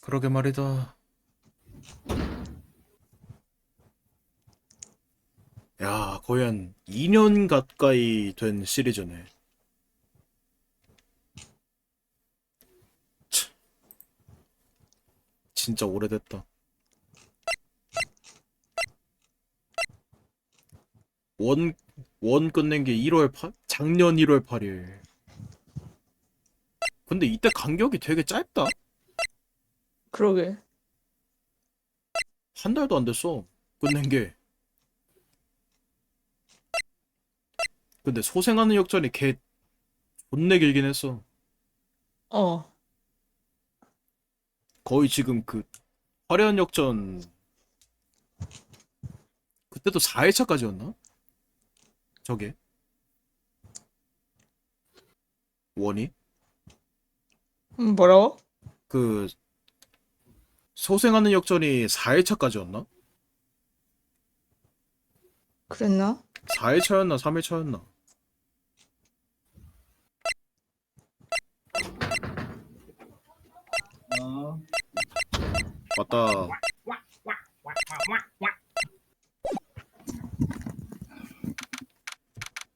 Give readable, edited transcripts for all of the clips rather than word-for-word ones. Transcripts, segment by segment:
그러게 말이다. 야, 거의 한 2년 가까이 된 시리즈네. 참, 진짜 오래됐다. 원, 원 끝낸 게 1월 8? 작년 1월 8일. 근데 이때 간격이 되게 짧다? 그러게. 한 달도 안 됐어. 끝낸 게. 근데 소생하는 역전이 개 존내 길긴 했어. 어. 거의 지금 그 화려한 역전 그때도 4회차까지였나? 저게 원이? 뭐라고? 그 소생하는 역전이 4회차까지였나? 그랬나? 4회차였나 3회차였나? 맞다.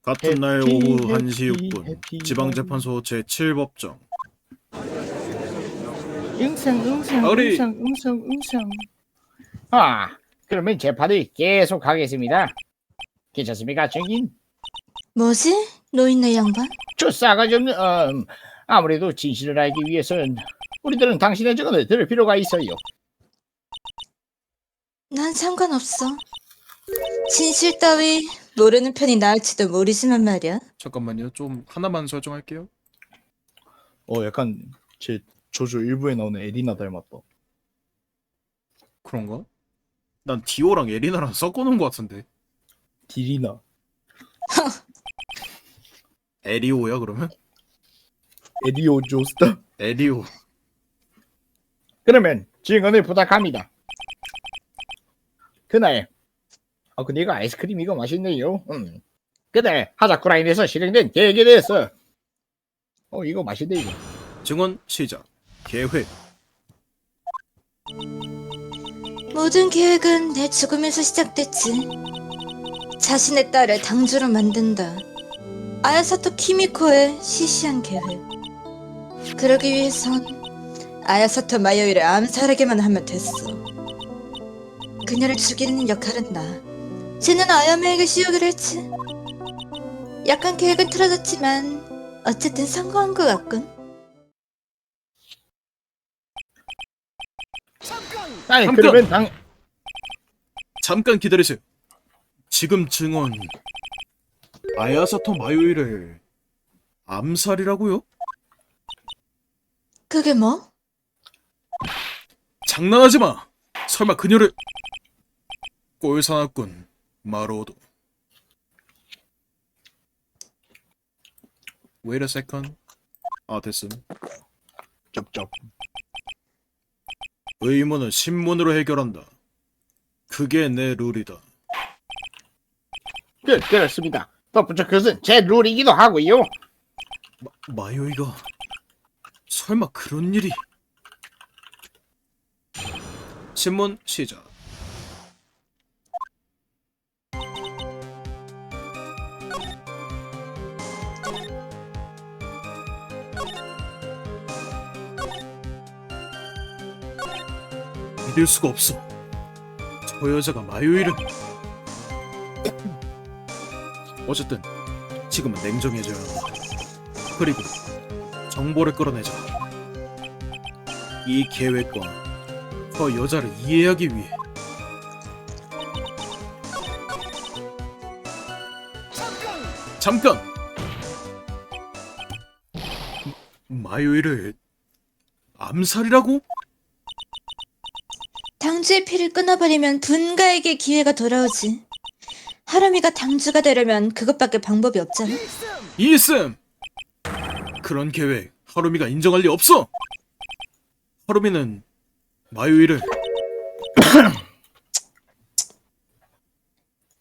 같은 날 오후 1시 6분 지방재판소 제7법정. 아우리! 응성. 아, 그러면 재판을 계속 하겠습니다. 괜찮습니까, 증인? 뭐지? 노인네 양반? 저 싸가지 없는, 아무래도 진실을 알기 위해선 우리들은 당신의 증언을 들을 필요가 있어요. 난 상관없어. 진실 따위 모르는 편이 나을지도 모르지만 말이야. 잠깐만요. 좀 하나만 설정할게요. 약간 제 조조 일부에 나오는 에리나 닮았다. 그런가? 난 디오랑 에리나랑 섞어놓은 것 같은데. 디리나. 에리오야 그러면? 에리오 조스타. 에리오. 그러면 증언을 부탁합니다. 그날, 근데 이거 아이스크림 이거 맛있네요. 그날 하자쿠라인에서 실행된 계획에 대해서, 이거 맛있네 이거. 증언 시작. 계획. 모든 계획은 내 죽음에서 시작됐지. 자신의 딸을 당주로 만든다. 아야사토 키미코의 시시한 계획. 그러기 위해선 아야사토 마요이를 암살하게만 하면 됐어. 그녀를 죽이는 역할은 나. 쟤는 아야메에게 씌우기로 했지. 약간 계획은 틀어졌지만 어쨌든 성공한 것 같군. 아니, 잠깐! 그러면 잠깐 기다리세요. 지금 증언 아야사토 마요이를 암살이라고요? 그게 뭐? 장난하지 마. 설마 그녀를 꼴사납군. 마로도. Wait a second. 아 됐음. 쩝쩝. 의문은 신문으로 해결한다. 그게 내 룰이다. 그렇습니다. 덧붙여 그것은 제 룰이기도 하고요. 마요이가 설마 그런 일이? 신문 시작. 믿을 수가 없어. 저 여자가 마요이를. 어쨌든 지금은 냉정해져야 한다. 그리고 정보를 끌어내자. 이 계획과 저 여자를 이해하기 위해. 잠깐! 마요이를 암살이라고? 당주의 피를 끊어버리면 분가에게 기회가 돌아오지. 하루미가 당주가 되려면 그것밖에 방법이 없잖아. 이쌤! 그런 계획 하루미가 인정할 리 없어! 하루미는 마요이를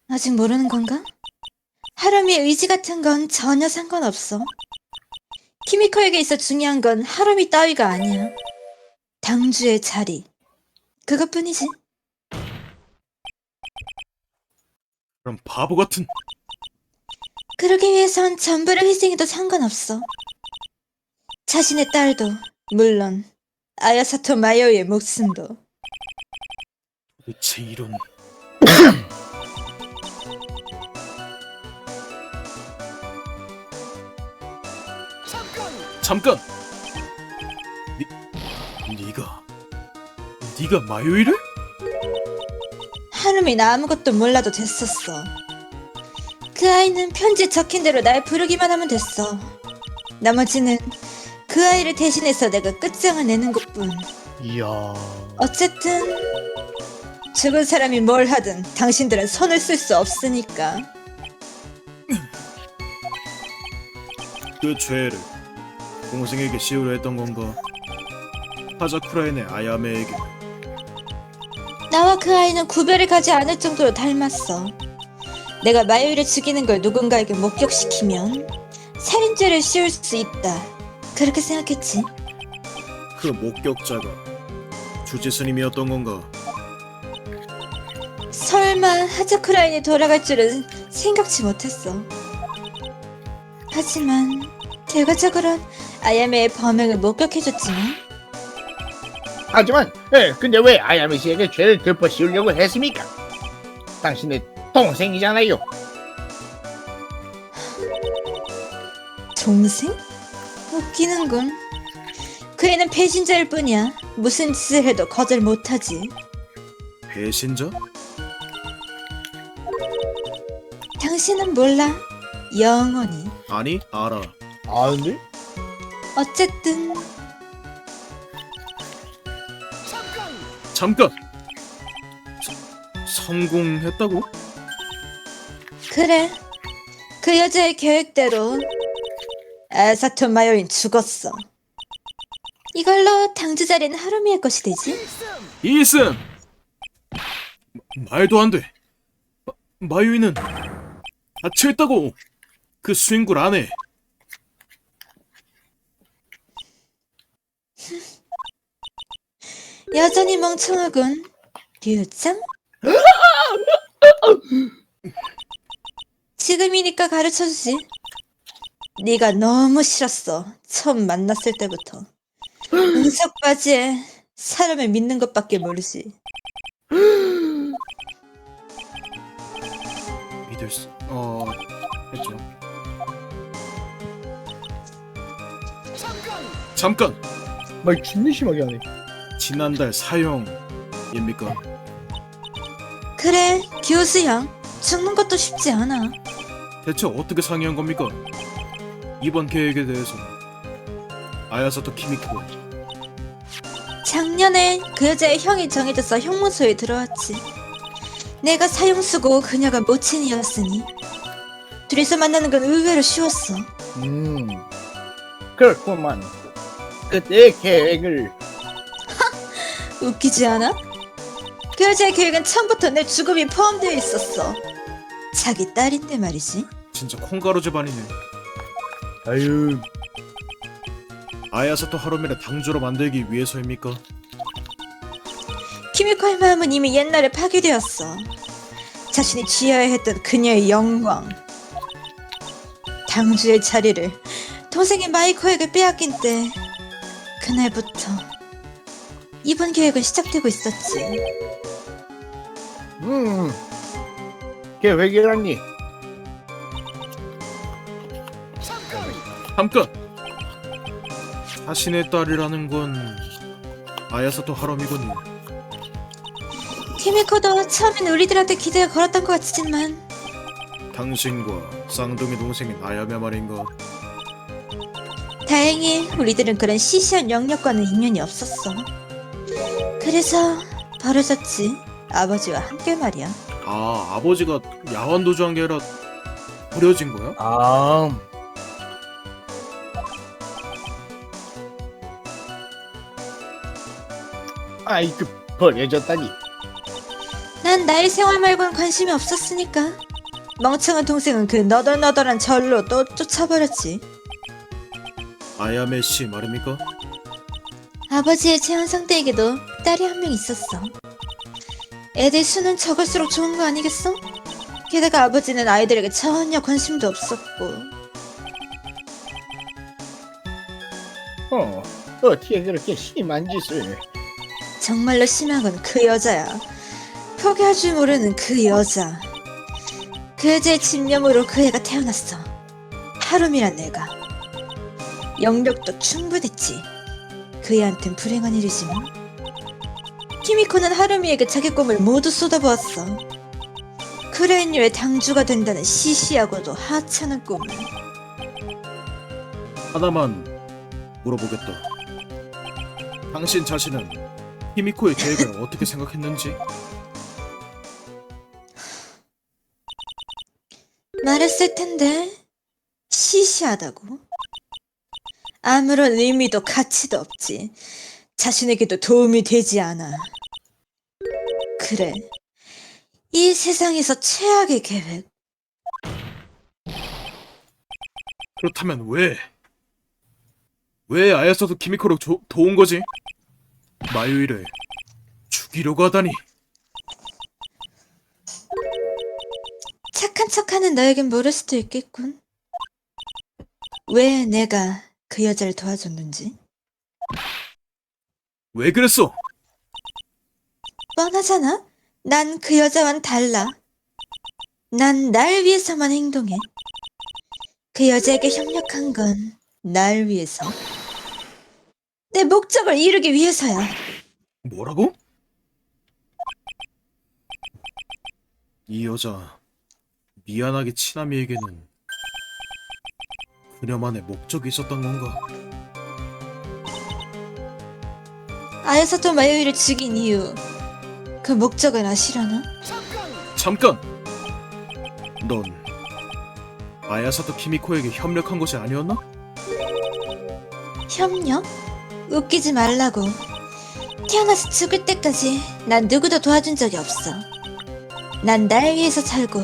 아직 모르는 건가? 하루미의 의지 같은 건 전혀 상관없어. 키미코에게 있어 중요한 건 하루미 따위가 아니야. 당주의 자리. 그것뿐이지. 그럼 바보 같은. 그러기 위해선 전부를 희생해도 상관없어. 자신의 딸도, 물론 아야사토 마요의 목숨도. 대체 이런. 잠깐. 네가 마요이를? 하루미는 아무것도 몰라도 됐었어. 그 아이는 편지에 적힌 대로 날 부르기만 하면 됐어. 나머지는 그 아이를 대신해서 내가 끝장을 내는 것뿐. 이야. 어쨌든 죽은 사람이 뭘 하든 당신들은 손을 쓸 수 없으니까. 그 죄를 동생에게 씌우려 했던 건가? 하자쿠라인의 아야메에게. 나와 그 아이는 구별을 가지 않을 정도로 닮았어. 내가 마요이를 죽이는 걸 누군가에게 목격시키면 살인죄를 씌울 수 있다. 그렇게 생각했지. 그 목격자가 주지 스님이었던 건가? 설마 하자쿠라인이 돌아갈 줄은 생각지 못했어. 하지만 결과적으론 아야메의 범행을 목격해줬지만. 하지만 근데 왜 아야메 씨에게 죄를 덮어 씌우려고 했습니까? 당신의 동생이잖아요. 동생? 웃기는군. 그 애는 배신자일 뿐이야. 무슨 짓을 해도 거절 못하지. 배신자? 당신은 몰라. 영원히. 아니, 알아. 아는데? 어쨌든 잠깐! 성공했다고? 그래. 그 여자의 계획대로 아사토 마요인 죽었어. 이걸로 당주 자리는 하루미의 것이 되지. 이슨! 말도 안 돼. 마유이는 갇혀있다고! 그 스윙굴 안에. 여전히 멍청하군. 류짱? 지금이니까 가르쳐주지. 네가 너무 싫었어. 처음 만났을 때부터. 은석 바지에 사람을 믿는 것밖에 모르지. 믿을 수... 했죠. 잠깐! 말 존나 심하게 하네. 지난달 사형입니까? 그래, 교수형. 죽는 것도 쉽지 않아. 대체 어떻게 상의한 겁니까? 이번 계획에 대해서. 아야사토 키미코. 작년에 그 여자의 형이 정해져서 형무소에 들어왔지. 내가 사형수고 그녀가 모친이었으니 둘이서 만나는 건 의외로 쉬웠어. 그렇구만. 그때의 계획을 웃기지 않아? 그 여자의 계획은 처음부터 내 죽음이 포함되어 있었어. 자기 딸인데 말이지. 진짜 콩가루 집안이네. 아유. 아야사토 하루미를 당주로 만들기 위해서입니까? 키미코의 마음은 이미 옛날에 파괴되었어. 자신이 쥐어야 했던 그녀의 영광, 당주의 자리를 동생인 마이코에게 빼앗긴 때, 그날부터 이번 계획은 시작되고 있었지. 계획이라니. 잠깐! 자신의 딸이라는 건 아야사토 하루미군요. 키미코도 처음엔 우리들한테 기대를 걸었던 것 같지만 당신과 쌍둥이 동생인 아야메 말인가? 다행히 우리들은 그런 시시한 영역과는 인연이 없었어. 그래서 벌어졌지. 아버지와 함께 말이야. 아, 아버지가 야환 도주한 게 아니라 버려진 거야? 아이고, 버려졌다니. 난 나의 생활 말고는 관심이 없었으니까. 멍청한 동생은 그 너덜너덜한 절로 또 쫓아버렸지. 아야메 씨 말입니까? 아버지의 재혼 상태에게도 딸이 한 명 있었어. 애들 수는 적을수록 좋은 거 아니겠어? 게다가 아버지는 아이들에게 전혀 관심도 없었고. 어떻게 그렇게 심한 짓을? 정말로 심한 건 그 여자야. 포기할 줄 모르는 그 여자. 그 여자의 집념으로 그 애가 태어났어. 하룸이란 애가. 영력도 충분했지. 그 애한텐 불행한 일이지만. 키미코는 하루미에게 자기 꿈을 모두 쏟아부었어. 크레인류의 당주가 된다는 시시하고도 하찮은 꿈을. 하나만 물어보겠다. 당신 자신은 히미코의 계획을 어떻게 생각했는지? 말했을 텐데 시시하다고? 아무런 의미도 가치도 없지. 자신에게도 도움이 되지 않아. 그래, 이 세상에서 최악의 계획. 그렇다면 왜 아야사도 키미코를 도운 거지? 마유이를 죽이려고 하다니. 착한 척하는 너에겐 모를 수도 있겠군. 왜 내가 그 여자를 도와줬는지. 왜 그랬어? 뻔하잖아. 난 그 여자와는 달라. 난 날 위해서만 행동해. 그 여자에게 협력한 건 날 위해서. 내 목적을 이루기 위해서야. 뭐라고? 이 여자 미안하게 치나미에게는 그녀만의 목적이 있었던 건가? 아야사토 마요이를 죽인 이유, 그 목적을 아시려나? 잠깐! 넌 아야사토 키미코에게 협력한 것이 아니었나? 협력? 웃기지 말라고. 태어나서 죽을 때까지 난 누구도 도와준 적이 없어. 난 날 위해서 살고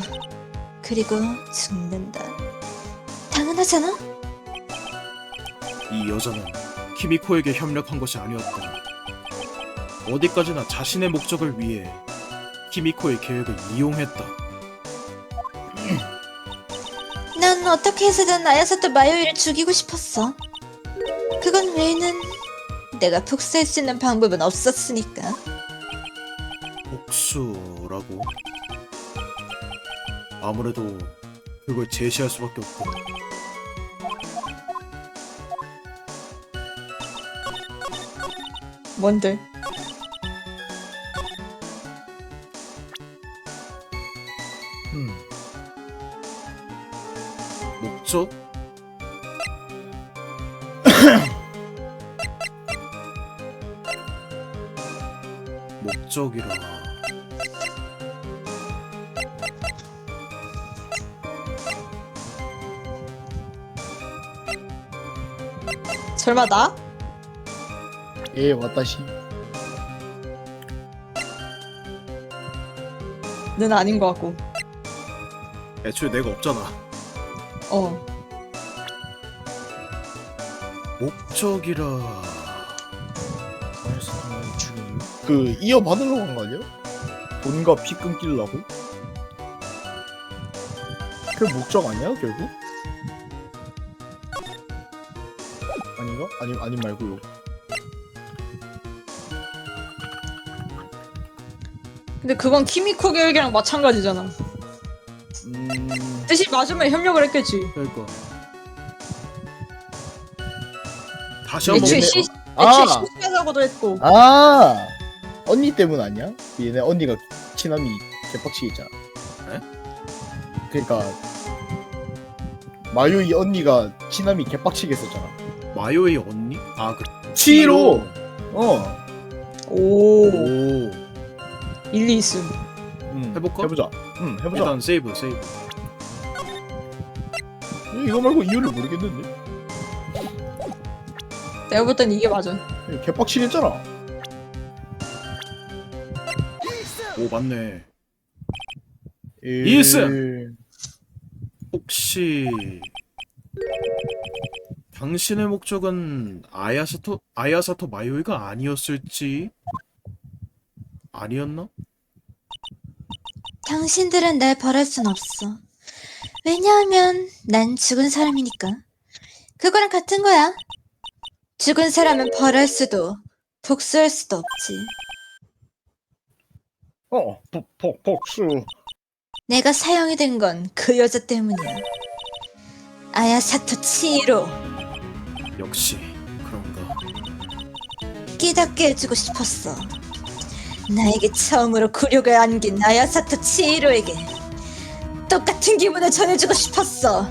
그리고 죽는다. 당연하잖아? 이 여자는 키미코에게 협력한 것이 아니었다. 어디까지나 자신의 목적을 위해 키미코의 계획을 이용했다. 난 어떻게 해서든 아야사토 마요이를 죽이고 싶었어. 그건 외에는 내가 복수할 수 있는 방법은 없었으니까. 복수라고? 아무래도 그걸 제시할 수밖에 없고. 뭔데? 목적? 목적이라. 설마 나? 예, 와타시. 는 아닌 것 같고. 애초에 내가 없잖아. 어. 목적이라. 그 이어받으러 간 거 아니야? 돈과 피 끊기려고? 그 목적 아니야 결국? 아닌가? 아니 말고요. 근데 그건 키미코 계획이랑 마찬가지잖아. 뜻이 맞으면 협력을 했겠지. 그러니까. 다시 한번 애초에 아! 시시하다고도 했고. 아, 언니 때문 아니야? 얘네 언니가 치나미 개빡치게 있잖아. 에? 그러니까 마요이 언니가 치나미 개빡치게 했었잖아. 마요의 언니? 아, 그 치로. 어. 오. 오. 일리 있음. 해볼까? 해보자. 해보자. 일단 세이브. 이거 말고 이유를 모르겠는데. 내가 볼 땐 이게 맞아. 개빡치게 했잖아. 오, 맞네. ES. 혹시 당신의 목적은 아야사토 마요이가 아니었을지? 아니었나? 당신들은 날 벌할 순 없어. 왜냐하면 난 죽은 사람이니까. 그거랑 같은 거야. 죽은 사람은 벌할 수도 복수할 수도 없지. 복수. 내가 사형이 된 건 그 여자 때문이야. 아야사토 치히로. 역시 그런가. 깨닫게 해주고 싶었어. 나에게 처음으로 굴욕을 안긴 아야사토 치히로에게 똑같은 기분을 전해주고 싶었어.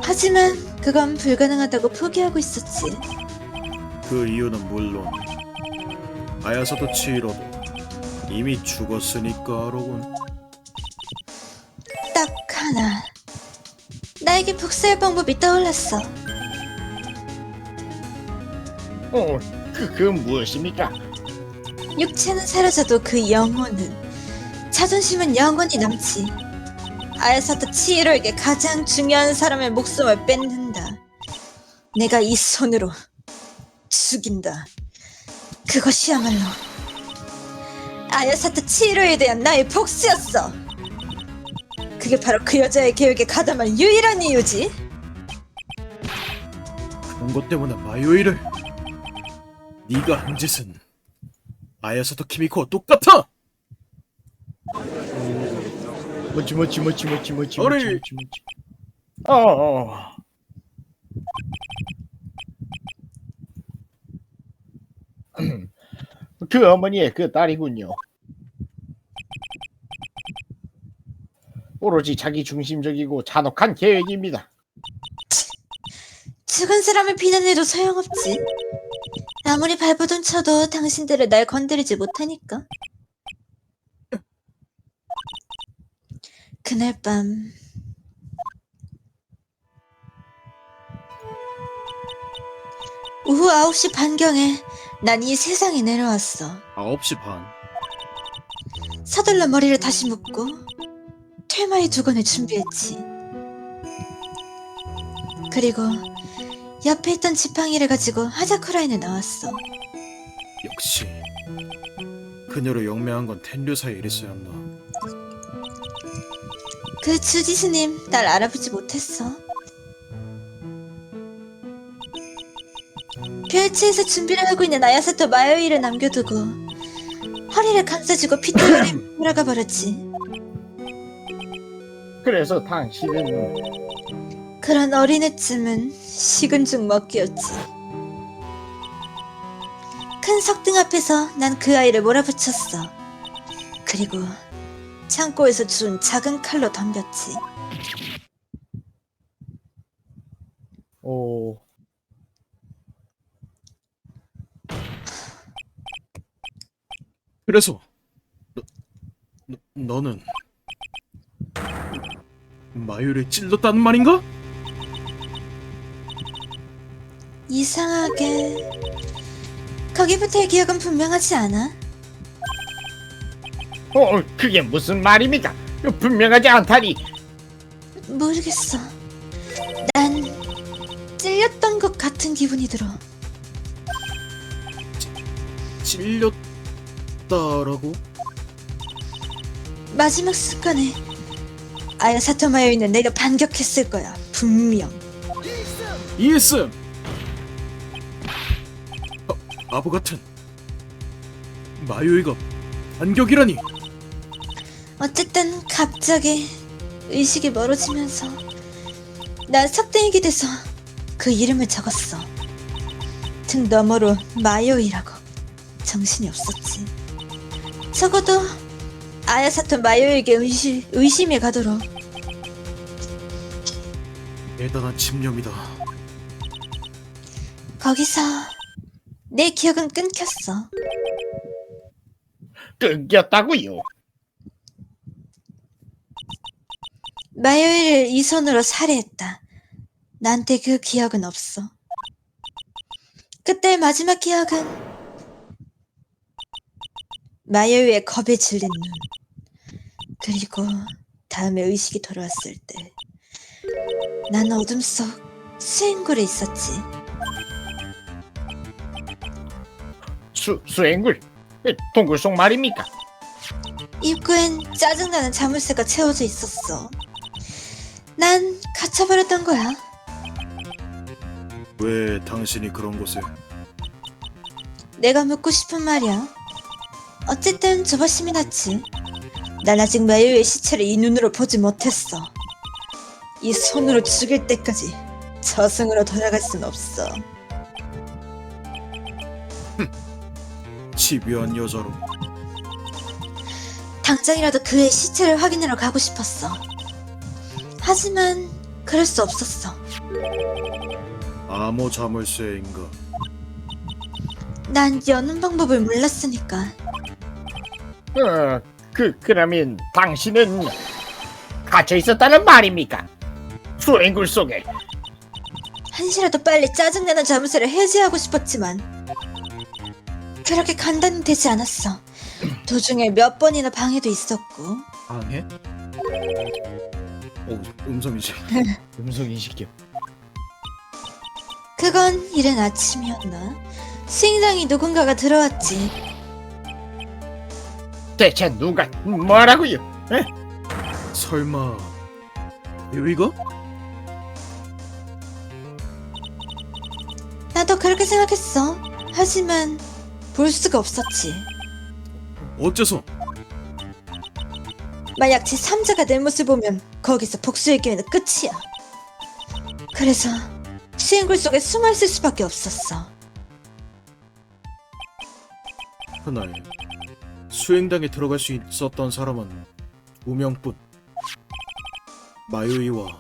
하지만 그건 불가능하다고 포기하고 있었지. 그 이유는 물론 아야사토 치히로도 이미 죽었으니까로군. 딱 하나. 나에게 복수할 방법이 떠올랐어. 그건 무엇입니까? 육체는 사라져도 그 영혼은, 자존심은 영원히 남지. 아야사토 치히로에게 가장 중요한 사람의 목숨을 뺏는다. 내가 이 손으로 죽인다. 그것이야말로 아야사토 치히로에 대한 나의 복수였어. 그게 바로 그 여자의 계획에 가담한 유일한 이유지. 그런 것 때문에 마요이를. 네가 한 짓은 아야사토 키미코와 똑같아. 뭐지. 어리! 그 어머니의 그 딸이군요. 오로지 자기 중심적이고 잔혹한 계획입니다. 죽은 사람을 비난해도 소용없지. 아무리 발버둥 쳐도 당신들은 날 건드리지 못하니까. 그날 밤 오후 9시 반경에 난 이 세상에 내려왔어. 9시 반. 서둘러 머리를 다시 묶고 퇴마의 두건을 준비했지. 그리고 옆에 있던 지팡이를 가지고 하자쿠라인에 나왔어. 역시 그녀로 영매한 건 텐류사의 일이었나. 그 주지스님 날 알아보지 못했어. 별치에서 준비를 하고 있는 아야사토 마요이를 남겨두고 허리를 감싸주고 피투리를 돌아가 버렸지. 그래서 당신은 그런 어린애쯤은 식은 죽 먹기였지. 큰 석등 앞에서 난 그 아이를 몰아붙였어. 그리고 창고에서 준 작은 칼로 덤볐지. 그래서 너는 마요를 찔렀다는 말인가? 이상하게 거기부터의 기억은 분명하지 않아. 그게 무슨 말입니까? 분명하지 않다니. 모르겠어. 난 찔렸던 것 같은 기분이 들어. 찔렸다라고? 마지막 순간에 아야사토 마요이는 내가 반격했을 거야. 분명. 이해씀! 바보 같은 마요이가 반격이라니. 어쨌든 갑자기 의식이 멀어지면서 난 석등이게 돼서 그 이름을 적었어. 등 너머로 마요이라고. 정신이 없었지. 적어도 아야사토 마요이에게 의심이 가도록. 대단한 집념이다. 거기서 내 기억은 끊겼어. 끊겼다고요? 마요이를 이 손으로 살해했다. 나한테 그 기억은 없어. 그때 마지막 기억은 마요이의 겁에 질린 눈. 그리고 다음에 의식이 돌아왔을 때 난 어둠 속 수행굴에 있었지. 수행굴? 동굴 속 말입니까? 입구엔 짜증나는 자물쇠가 채워져 있었어. 난 갇혀버렸던 거야. 왜 당신이 그런 곳에? 내가 묻고 싶은 말이야. 어쨌든 조바심이 났지. 난 아직 마요의 시체를 이 눈으로 보지 못했어. 이 손으로 죽일 때까지 저승으로 돌아갈 순 없어. 집요한 여자로. 당장이라도 그의 시체를 확인하러 가고 싶었어. 하지만 그럴 수 없었어. 암호 자물쇠인가? 난 여는 방법을 몰랐으니까. 그러면 당신은 갇혀 있었다는 말입니까? 수행굴 속에. 한시라도 빨리 짜증나는 자물쇠를 해제하고 싶었지만 그렇게 간단히 되지 않았어. 도중에 몇 번이나 방해도 있었고. 방해? 음성이지. 음성 인식이요. 그건 이른 아침이었나? 수행장에 누군가가 들어왔지. 대체 누가 뭐라고요? 설마 여기가? 나도 그렇게 생각했어. 하지만 볼 수가 없었지. 어째서? 만약 제3자가 내 모습을 보면 거기서 복수의 기회는 끝이야. 그래서 수행굴 속에 숨어있을 수밖에 없었어. 그날 수행당에 들어갈 수 있었던 사람은 2명뿐. 마요이와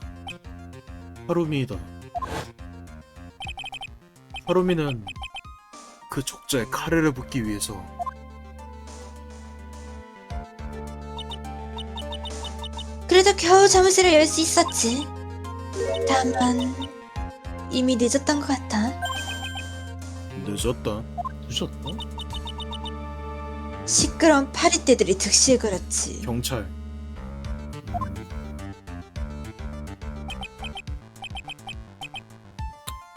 하루미이다. 하루미는 그 족자에 카레를 붓기 위해서 그래도 겨우 자물쇠를 열 수 있었지. 다만 이미 늦었던 것 같아. 늦었다. 늦었다? 시끄러운 파리떼들이 득실거렸지. 경찰.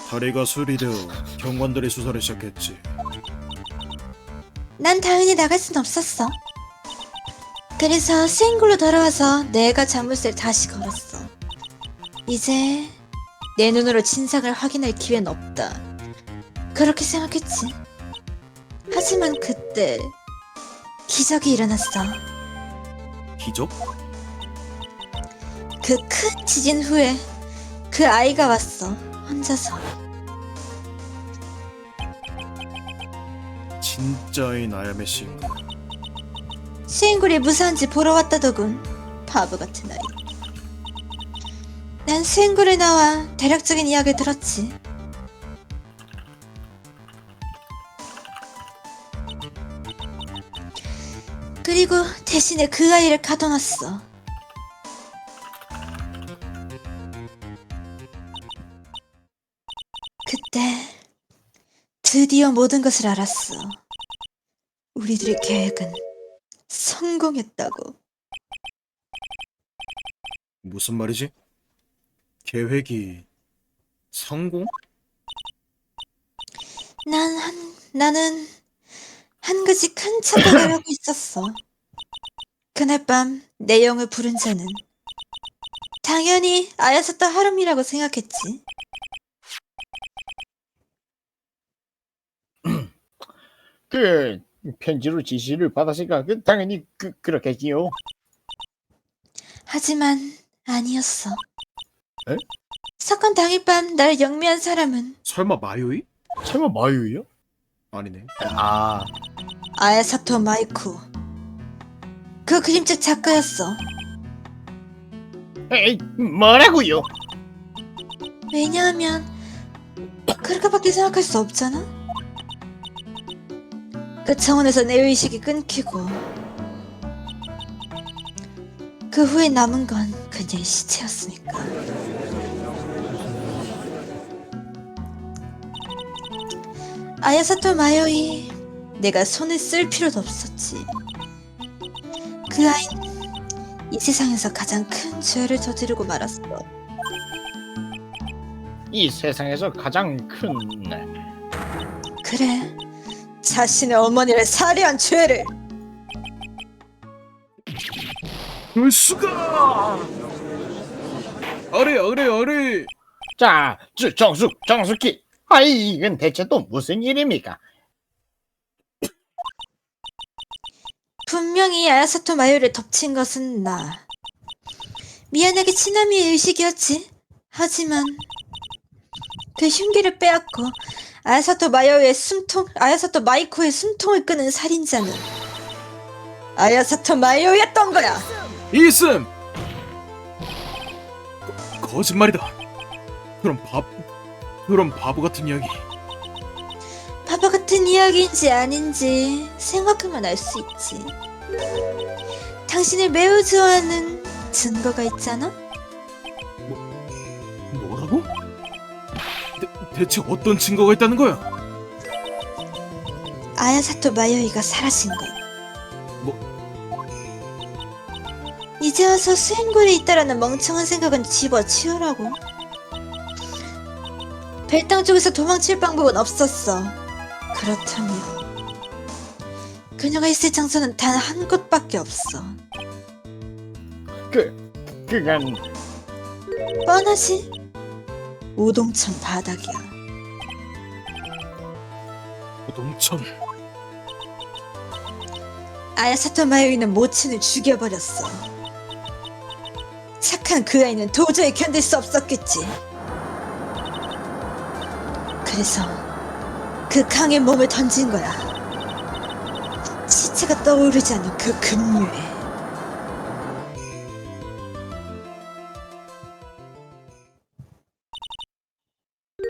다리가 수리되어 경관들이 수사를 시작했지. 난 당연히 나갈 순 없었어. 그래서 수행굴로 돌아와서 내가 자물쇠를 다시 걸었어. 이제 내 눈으로 진상을 확인할 기회는 없다. 그렇게 생각했지. 하지만 그때 기적이 일어났어. 기적? 그 큰 지진 후에 그 아이가 왔어. 혼자서. 진짜인 아야메 씨인가? 수행굴이 무사한지 보러 왔다더군. 바보 같은 아이. 난 수행굴에 나와 대략적인 이야기를 들었지. 그리고 대신에 그 아이를 가둬놨어. 그때 드디어 모든 것을 알았어. 우리들의 계획은 성공했다고. 무슨 말이지? 계획이 성공? 나는 한 가지 큰 착각을 하고 있었어. 그날 밤 내 영을 부른 자는 당연히 아야사토 하루미라고 생각했지. 그 편지로 지시를 받았으니까 당연히 그렇겠지요. 하지만 아니었어. 에? 사건 당일 밤 날 영미한 사람은 설마 마요이? 설마 마유이요? 아니네. 아, 아야사토 마이쿠. 그 그림책 작가였어. 에이, 뭐라고요? 왜냐하면 그렇게밖에 생각할 수 없잖아. 그 차원에서 내 의식이 끊기고 그 후에 남은 건 그냥 시체였으니까. 아야사토 마요이, 내가 손을 쓸 필요도 없었지. 그 아이는 이 세상에서 가장 큰 죄를 저지르고 말았어. 이 세상에서 가장 큰 그래, 자신의 어머니를 살해한 죄를. 그럴 수가! 어리. 자, 정숙히. 이건 대체 또 무슨 일입니까? 분명히 아야사토 마요를 덮친 것은 나. 미안하게 치나미의 의식이었지. 하지만 그 흉기를 빼앗고 아야사토 마이코의 숨통을 끄는 살인자는 아야사토 마요였던 거야. 이슴! 거짓말이다. 그런 바보 같은 이야기. 바보 같은 이야기인지 아닌지 생각하면 알 수 있지. 당신을 매우 좋아하는 증거가 있잖아? 뭐라고? 대체 어떤 증거가 있다는 거야? 아야사토 마요이가 사라진 것. 이제 와서 수행골에 있다라는 멍청한 생각은 집어치우라고. 벨당 쪽에서 도망칠 방법은 없었어. 그렇다면 그녀가 있을 장소는 단 한 곳밖에 없어. 그건 뻔하지? 우동천 바닥이야. 우동천. 아야사토 마요이는 모친을 죽여버렸어. 착한 그 아이는 도저히 견딜 수 없었겠지. 그래서 그 강에 몸을 던진 거야. 시체가 떠오르지 않는 그 급류에.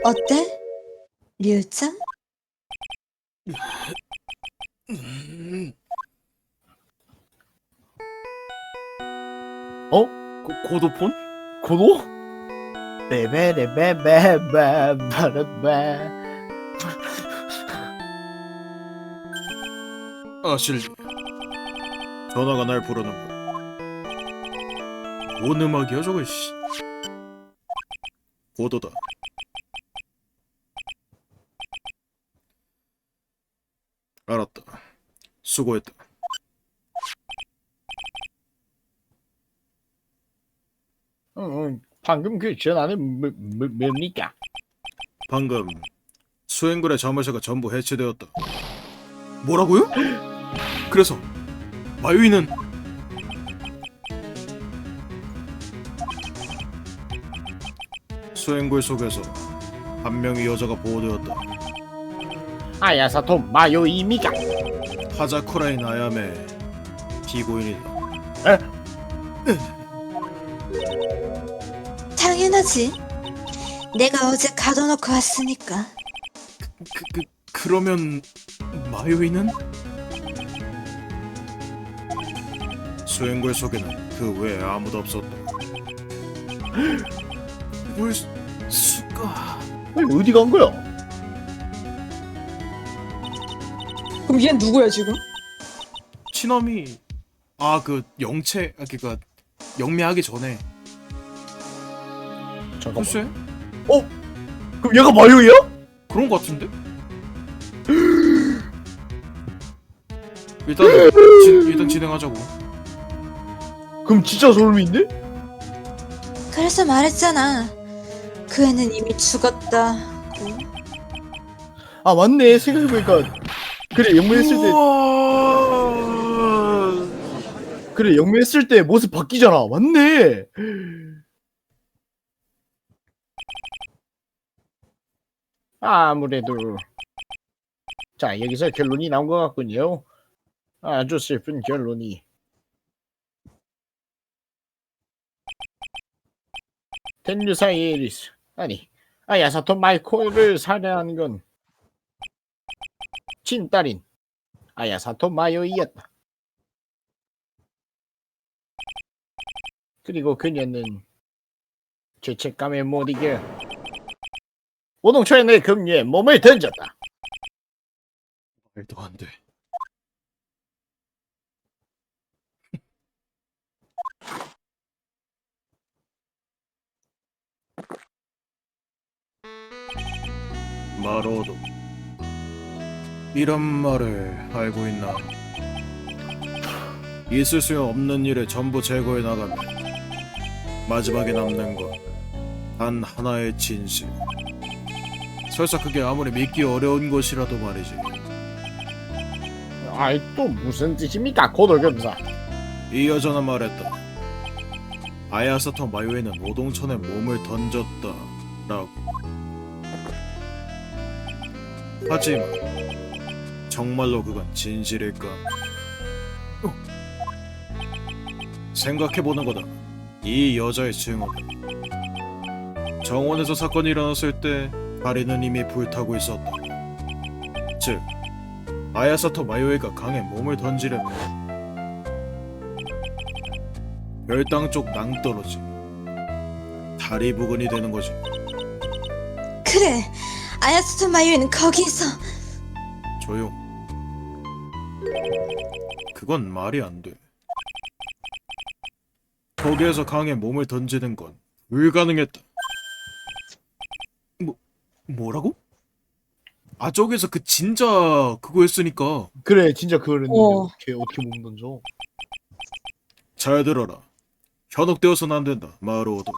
어때? 류짱? 어? 고도폰? 고도? 베베레베베베베베. 실리. 전화가 날 부르는군. 뭔 음악이야 저거 씨. 고도다. 알았다. 수고했다. 방금 그 전화는 뭡니까? 방금 수행굴의 자물쇠가 전부 해체되었다. 뭐라고요? 그래서 마유이는 수행굴 속에서 한 명의 여자가 보호되었다. 아야사토 마요이입니까? 하자쿠라인 아야메 피고인이다. 당연하지. 내가 어제 가둬놓고 왔으니까. 그러면 마요이는? 수행굴 속에는 그 외에 아무도 없었다. 뭘 수가? 어디 간 거야? 그럼 얘는 누구야 지금? 치너미 그 영체 그니까 영매하기 전에 잠깐만. 글쎄 그럼 얘가 마요이야? 그런 거 같은데? 일단 진행하자고. 그럼 진짜 소름인데? 그래서 말했잖아. 그 애는 이미 죽었다. 아 맞네. 생각해보니까 그래 영매했을 때 그래 영매했을 때 모습 바뀌잖아. 맞네. 아무래도 자 여기서 결론이 나온 것 같군요. 아주 슬픈 결론이. 텐류사 에리스 아니 아야사토 마이코를 살해한 건 친딸인 아야사토 마요이였다. 그리고 그녀는 죄책감에 못 이겨 오동초의 급류에 몸을 던졌다. 말도 안 돼. 마로도 이런 말을 알고 있나? 있을 수 없는 일을 전부 제거해 나가면 마지막에 남는 건 단 하나의 진실. 설사 그게 아무리 믿기 어려운 것이라도 말이지. 아이 또 무슨 뜻입니까 고돌검사? 이 여자는 말했다. 아야사토 마요에는 오동천에 몸을 던졌다 라고. 하지만 정말로 그건 진실일까? 생각해보는 거다. 이 여자의 증언은 정원에서 사건이 일어났을 때 다리는 이미 불타고 있었다. 즉 아야사토 마요에가 강에 몸을 던지려면 별당 쪽 낭떠러지 다리 부근이 되는 거지. 그래, 아야스토 마유에는 거기에서. 조용. 그건 말이 안 돼. 거기에서 강에 몸을 던지는 건 불가능했다. 뭐라고? 아 저기서 그 진짜 그거 했으니까. 그래 진짜 그걸 했는데 어. 어떻게 몸 던져? 잘 들어라. 현혹되어서는 안 된다. 마로도.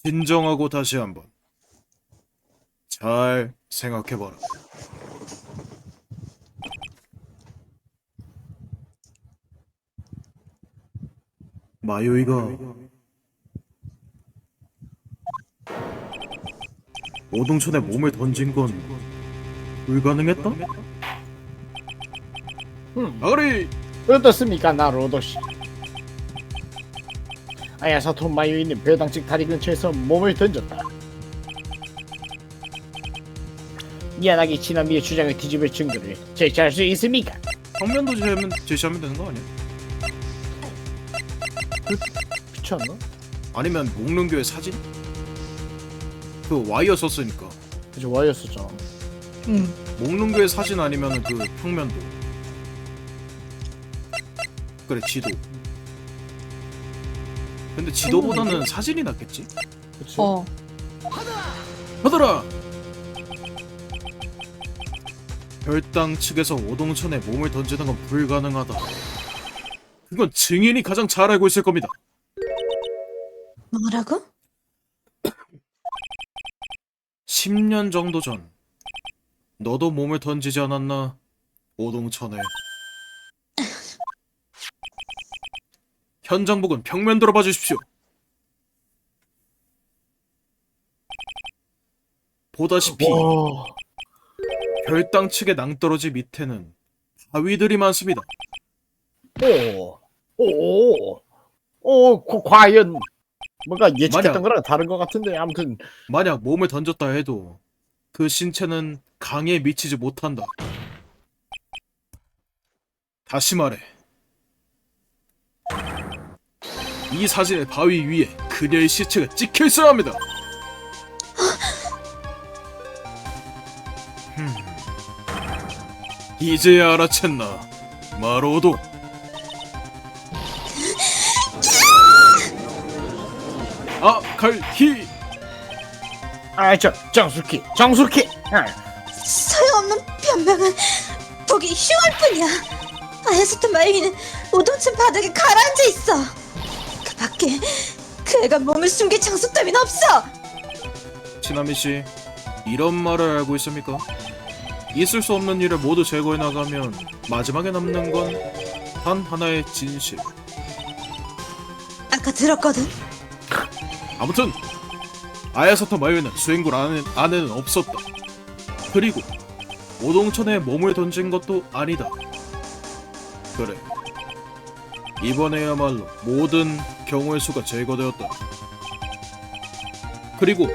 진정하고 다시 한번 잘 생각해봐라. 마요이가 오동천에 몸을 던진 건 불가능했다? 아가리! 어떻습니까 나로도씨? 아야사토 마유이는 배당측 다리 근처에서 몸을 던졌다. 미안하게 지난미의 주장을 뒤집을 증거를 제시할 수 있습니까? 평면도 제시하면 되는 거 아니야? 그렇지 않나? 아니면 목련교의 사진? 그 와이어 썼으니까 그치 와이였었잖아. 응. 목련교의 사진 아니면 그 평면도. 그래 지도. 근데 지도보다는 사진이 낫겠지? 그치? 어. 하더라! 별당 측에서 오동천에 몸을 던지는 건 불가능하다. 그건 증인이 가장 잘 알고 있을 겁니다. 뭐라고? 10년 정도 전 너도 몸을 던지지 않았나? 오동천에. 현장 부근 평면 들어봐 주십시오. 보다시피 와. 별당 측의 낭떠러지 밑에는 바위들이 많습니다. 과연 뭔가 예측했던 만약- 거랑 다른 것 같은데 아무튼 만약 몸을 던졌다 해도 그 신체는 강에 미치지 못한다. 다시 말해. 이 사진의 바위 위에 그녀의 시체가 찍혀 있어야 합니다. 이제야 알아챘나, 마로도. 아, 갈히. 정숙히 소용없는 변명은 보기 흉할 뿐이야. 아야스토 마유이는 오동천 바닥에 가라앉아 있어. 그 밖에 그 애가 몸을 숨길 장소 따윈 없어. 치나미 씨, 이런 말을 알고 있습니까? 있을 수 없는 일을 모두 제거해 나가면 마지막에 남는 건 단 하나의 진실. 아까 들었거든. 아무튼 아야사토 마요는 수행굴 안에는 없었다. 그리고 오동천에 몸을 던진 것도 아니다. 그래, 이번에야말로 모든 경우의 수가 제거되었다. 그리고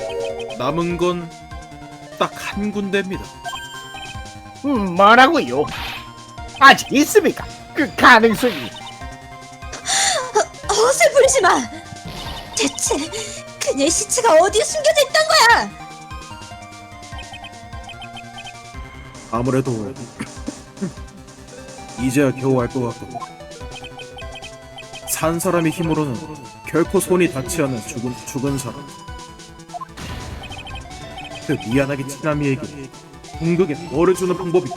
남은 건 딱 한 군데입니다. 뭐라고요? 아직 있습니까? 그 가능성이. 헛을 부리지 마. 대체 그녀의 시체가 어디에 숨겨져 있던 거야? 아무래도 이제야 겨우 알 것 같고, 산 사람의 힘으로는 결코 손이 닿지 않는 죽은 사람. 그 미안하게 치나미에게 궁극에 뭐를 주는 방법이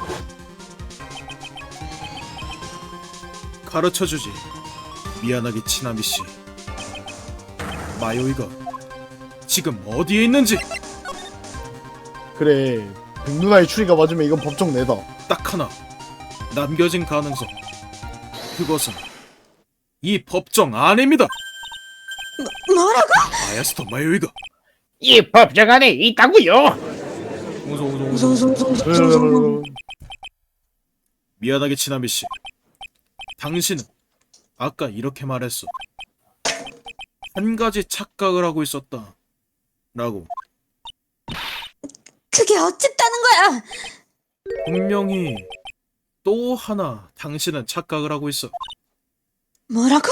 가르쳐주지. 미안하게 치나미씨, 마요이가 지금 어디에 있는지 그래 백누나의 추리가 맞으면 이건 법정 내다. 딱 하나 남겨진 가능성, 그것은 이 법정 안입니다. 뭐라고? 아야스토 마요이가 이 법정 안에 있다고요. 미안하게 치나미씨, 당신은 아까 이렇게 말했어. 한 가지 착각을 하고 있었다 라고. 그게 어쨌다는 거야? 분명히 또 하나 당신은 착각을 하고 있어. 뭐라고?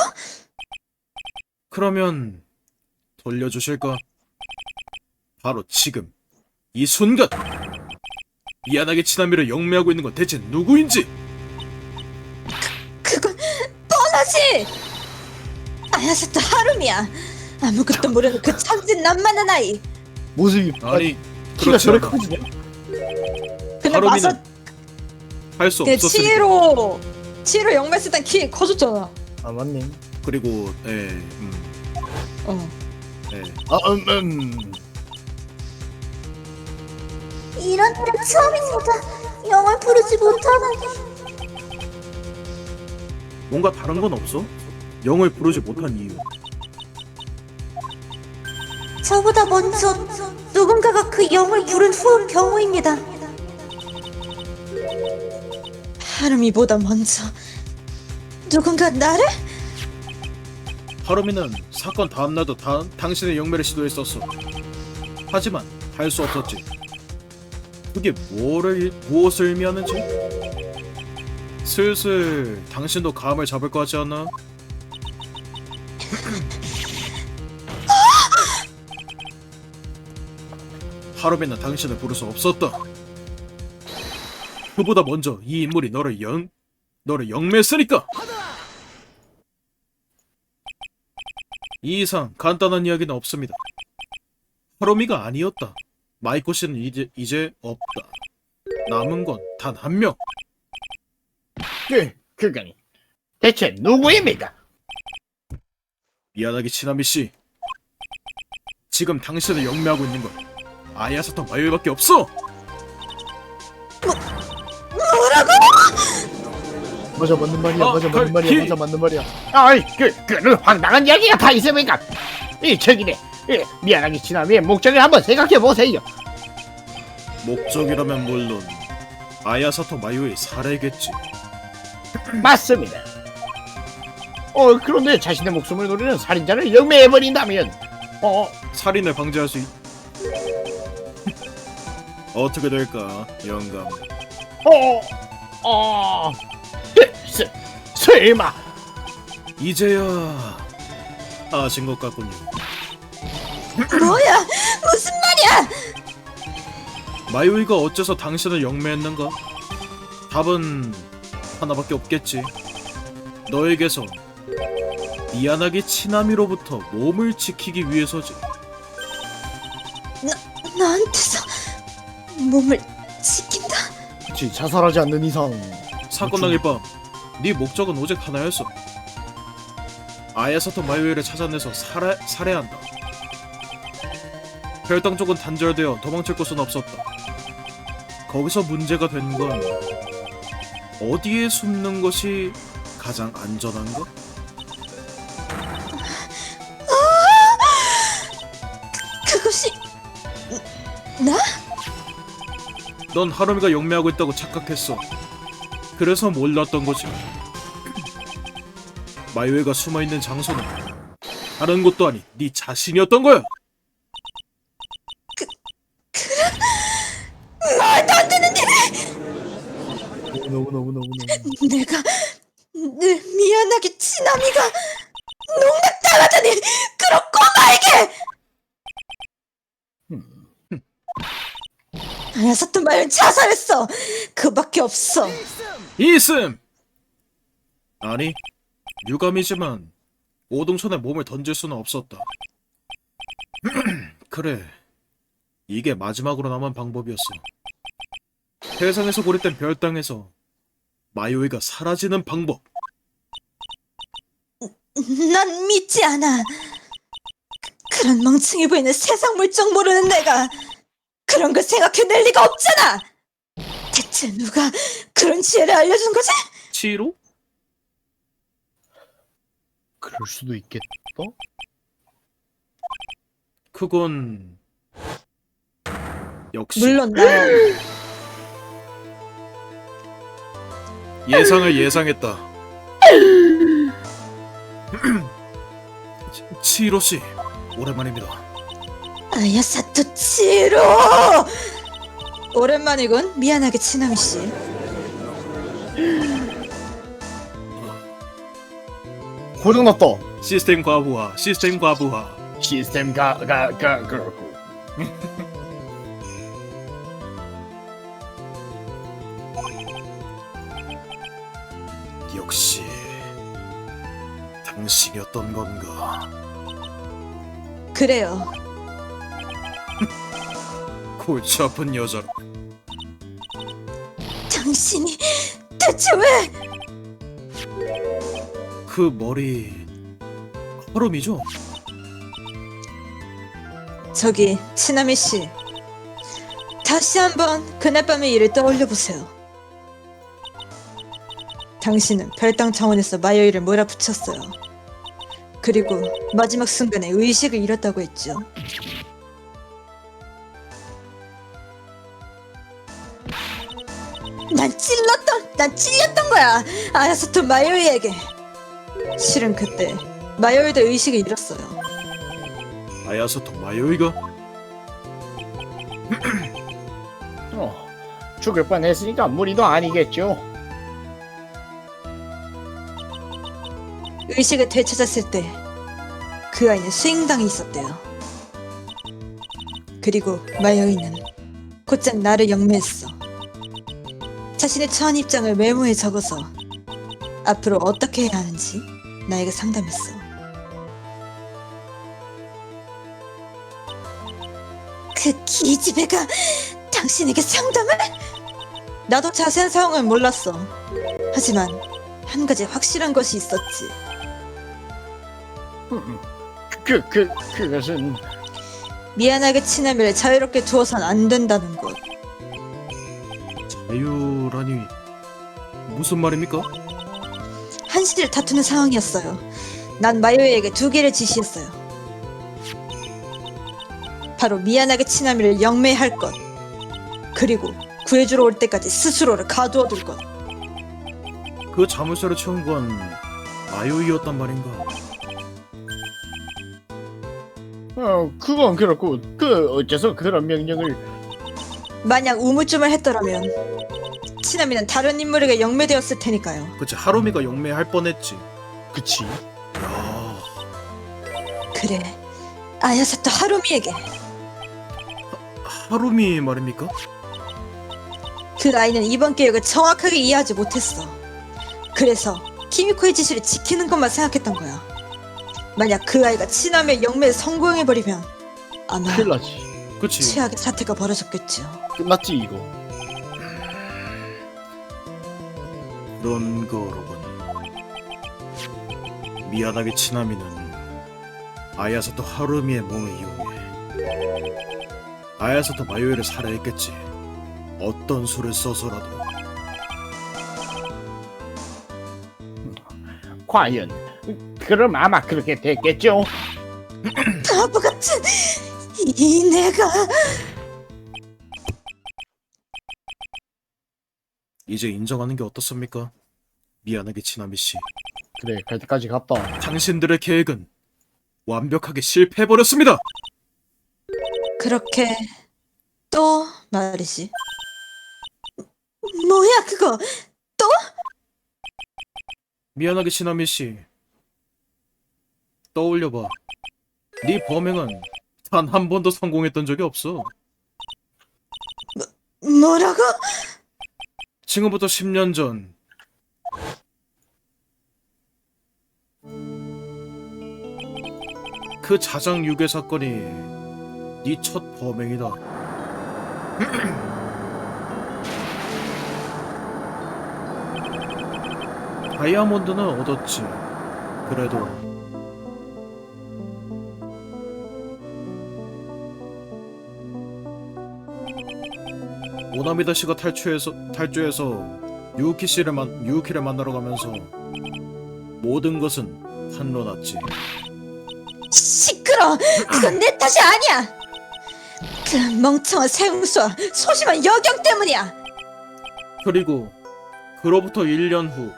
그러면 돌려주실까? 바로 지금 이 순간 미안하게 치나미를 영매하고 있는 건 대체 누구인지. 그건 뻔하지! 아야사토 하루미야. 아무것도 모르는 그 천진난만한 아이. 모습이 아니 키가 그렇지 저래 않아. 커지냐? 근데 마사 할 수 네, 없었으니까. 치에로 영매했을 땐 키 커졌잖아. 아 맞네. 그리고 어. 이런 일은 처음입니다. 영을 부르지 못하다니. 뭔가 다른 건 없어? 영을 부르지 못한 이유. 저보다 먼저 누군가가 그 영을 부른 후 경우입니다. 하루미보다 먼저 누군가 나를? 하루미는 사건 다음날도 당신의 영매를 시도했었어. 하지만 할 수 없었지. 그게 무엇을 의미하는지? 슬슬 당신도 감을 잡을 것 같지 않나? 하루미는 당신을 부를 수 없었다. 그보다 먼저 이 인물이 너를 영매했으니까. 이 이상 간단한 이야기는 없습니다. 하루미가 아니었다. 마이코 씨는 이제 없다. 남은 건 단 한 명. 그건 대체 누구입니까? 미안하게 치나미 씨. 지금 당신을 영매하고 있는 건 아야사토 마요이밖에 없어. 맞아 맞는 말이야. 맞아 맞는 말이야. 맞아 맞는 말이야. 아이 그런 황당한 이야기가 다 있습니까? 이 저기네. 미안하게 치나미의 목적을 한번 생각해 보세요. 목적이라면 물론 아야사토 마요이 살해겠지. 맞습니다. 그런데 자신의 목숨을 노리는 살인자를 영매해버린다면 살인을 방지할 수 어떻게 될까, 영감? 설마 이제야 아신 것 같군요. 뭐야? 무슨 말이야? 마요이가 어째서 당신을 영매했는가? 답은 하나밖에 없겠지. 너에게서 미안하게 치나미로부터 몸을 지키기 위해서지. 나한테서 몸을 지킨다? 그치 자살하지 않는 이상. 사건 당일 밤, 네 목적은 오직 하나였어. 아야사토 마요이를 찾아내서 살해한다. 혈당 쪽은 단절되어 도망칠 곳은 없었다. 거기서 문제가 된 건 어디에 숨는 것이 가장 안전한가? 그것이 나? 넌 하루미가 영매하고 있다고 착각했어. 그래서 몰랐던 거지. 마요이가 숨어있는 장소는 다른 곳도 아닌 네 자신이었던 거야. 말도 안 되는 일! 너무. 내가 늘 미안하게 치나미가 농락당하다니 그런 꼬마에게! 아야사토 마요는 자살했어. 그밖에 없어. 이슴! 아니, 유감이지만 오동천에 몸을 던질 수는 없었다. 그래, 이게 마지막으로 남은 방법이었어. 세상에서 고립된 별땅에서 마요이가 사라지는 방법. 난 믿지 않아. 그런 멍청이 보이는 세상 물정 모르는 내가 그런 걸 생각해낼 리가 없잖아. 대체 누가 그런 지혜를 알려준 거지? 치로? 그럴 수도 있겠다. 그건 역시 물론 나야. 예상을 예상했다. 치히로 씨, 오랜만입니다. 아야사토 치로. 오랜만이군. 미안하게 치나미 씨. 고장났다. 시스템 과부하, 시스템 과부하. 시스템 그렇고. 역시 당신이었던 건가? 그래요. 골치 아픈 여자로. 당신이 대체 왜? 그 머리 하루미죠? 저기 치나미 씨. 다시 한번 그날 밤의 일을 떠올려 보세요. 당신은 별당 정원에서 마요이를 몰아붙였어요. 그리고 마지막 순간에 의식을 잃었다고 했죠. 난 찔렸던 거야. 아야사토 마요이에게. 실은 그때 마요이도 의식을 잃었어요. 아야사토 마요이가? 죽을 뻔했으니까 무리도 아니겠죠. 의식을 되찾았을 때 그 아이는 수행당에 있었대요. 그리고 마요이는 곧장 나를 영매했어. 자신의 처한 입장을 메모에 적어서 앞으로 어떻게 해야 하는지 나에게 상담했어. 그 기집애가 당신에게 상담을? 나도 자세한 상황은 몰랐어. 하지만 한 가지 확실한 것이 있었지. 그것은 미안하게 치나미를 자유롭게 두어선 안 된다는 것. 자유라니 무슨 말입니까? 한시를 다투는 상황이었어요. 난 마요에게 2개를 지시했어요. 바로 미안하게 치나미를 영매할 것, 그리고 구해주러 올 때까지 스스로를 가두어둘 것. 그 자물쇠를 채운 건 마요이였단 말인가? 그건 그렇고 어째서 그런 명령을. 만약 우물쭈물했더라면 치나미는 다른 인물에게 영매되었을 테니까요. 그치, 하루미가 영매할 뻔했지. 그치. 야, 그래, 아야사토 하루미에게. 하루미 말입니까? 그 아이는 이번 계획을 정확하게 이해하지 못했어. 그래서 키미코의 지시를 지키는 것만 생각했던 거야. 만약 그 아이가 치나미의 영매에 성공해버리면 아마 큰일 나지. 그치. 최악의 사태가 벌어졌겠죠. 끝났지 이거. 그런 거로군. 미안하게 치나미는 아야사토 하루미의 몸을 이용해 아야사토 마요이를 살해했겠지. 어떤 수를 써서라도. 과연 그럼 아마 그렇게 됐겠죠. 바보 같은 이 내가. 이제 인정하는 게 어떻습니까? 미안하게 치나미 씨. 그래 갈 때까지 갔다. 당신들의 계획은 완벽하게 실패해버렸습니다. 그렇게 또 말이지. 뭐야 그거? 미안하게 치나미 씨. 떠올려봐. 네 범행은 단 한 번도 성공했던 적이 없어. 뭐라고? 지금부터 10년 전 그 자장 유괴 사건이 네 첫 범행이다. 다이아몬드는 얻었지. 그래도 오나미다 씨가 탈주해서 유우키를 만나러 가면서 모든 것은 한로났지. 시끄러! 그건 내 탓이 아니야! 그 멍청한 세웅수와 소심한 여경 때문이야! 그리고 그로부터 1년 후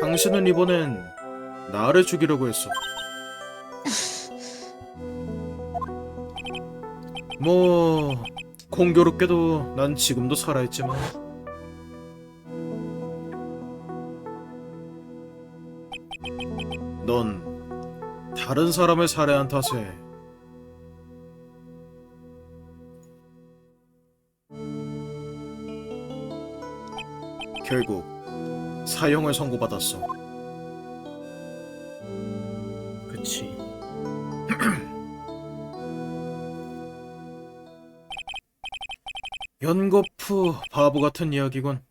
당신은 이번엔 나를 죽이려고 했어. 뭐 공교롭게도 난 지금도 살아있지만 넌 다른 사람을 살해한 탓에 결국 사형을 선고받았어. 그치. 연거푸 바보 같은 이야기군.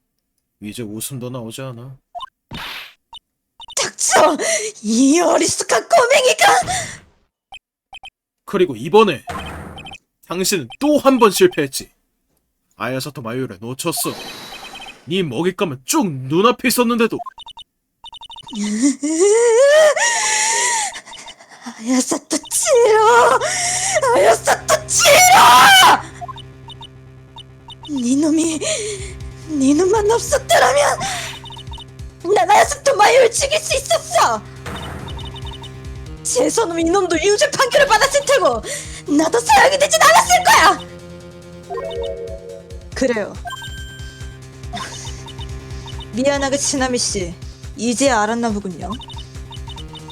이제 웃음도 나오지 않아. 닥쳐! 이 어리숙한 꼬맹이가! 그리고 이번에 당신은 또 한 번 실패했지. 아야사토 마요를 놓쳤어. 네 먹잇감은 쭉 눈앞에 있었는데도. 아야사토 치로! 아야사토 치로! 니놈만 없었더라면 난 아야사토 마요를 죽일 수 있었어! 재선놈 이놈도 유죄 판결을 받았을 테고 나도 사형이 되진 않았을 거야! 그래요. 미안하게 치나미씨, 이제 알았나 보군요.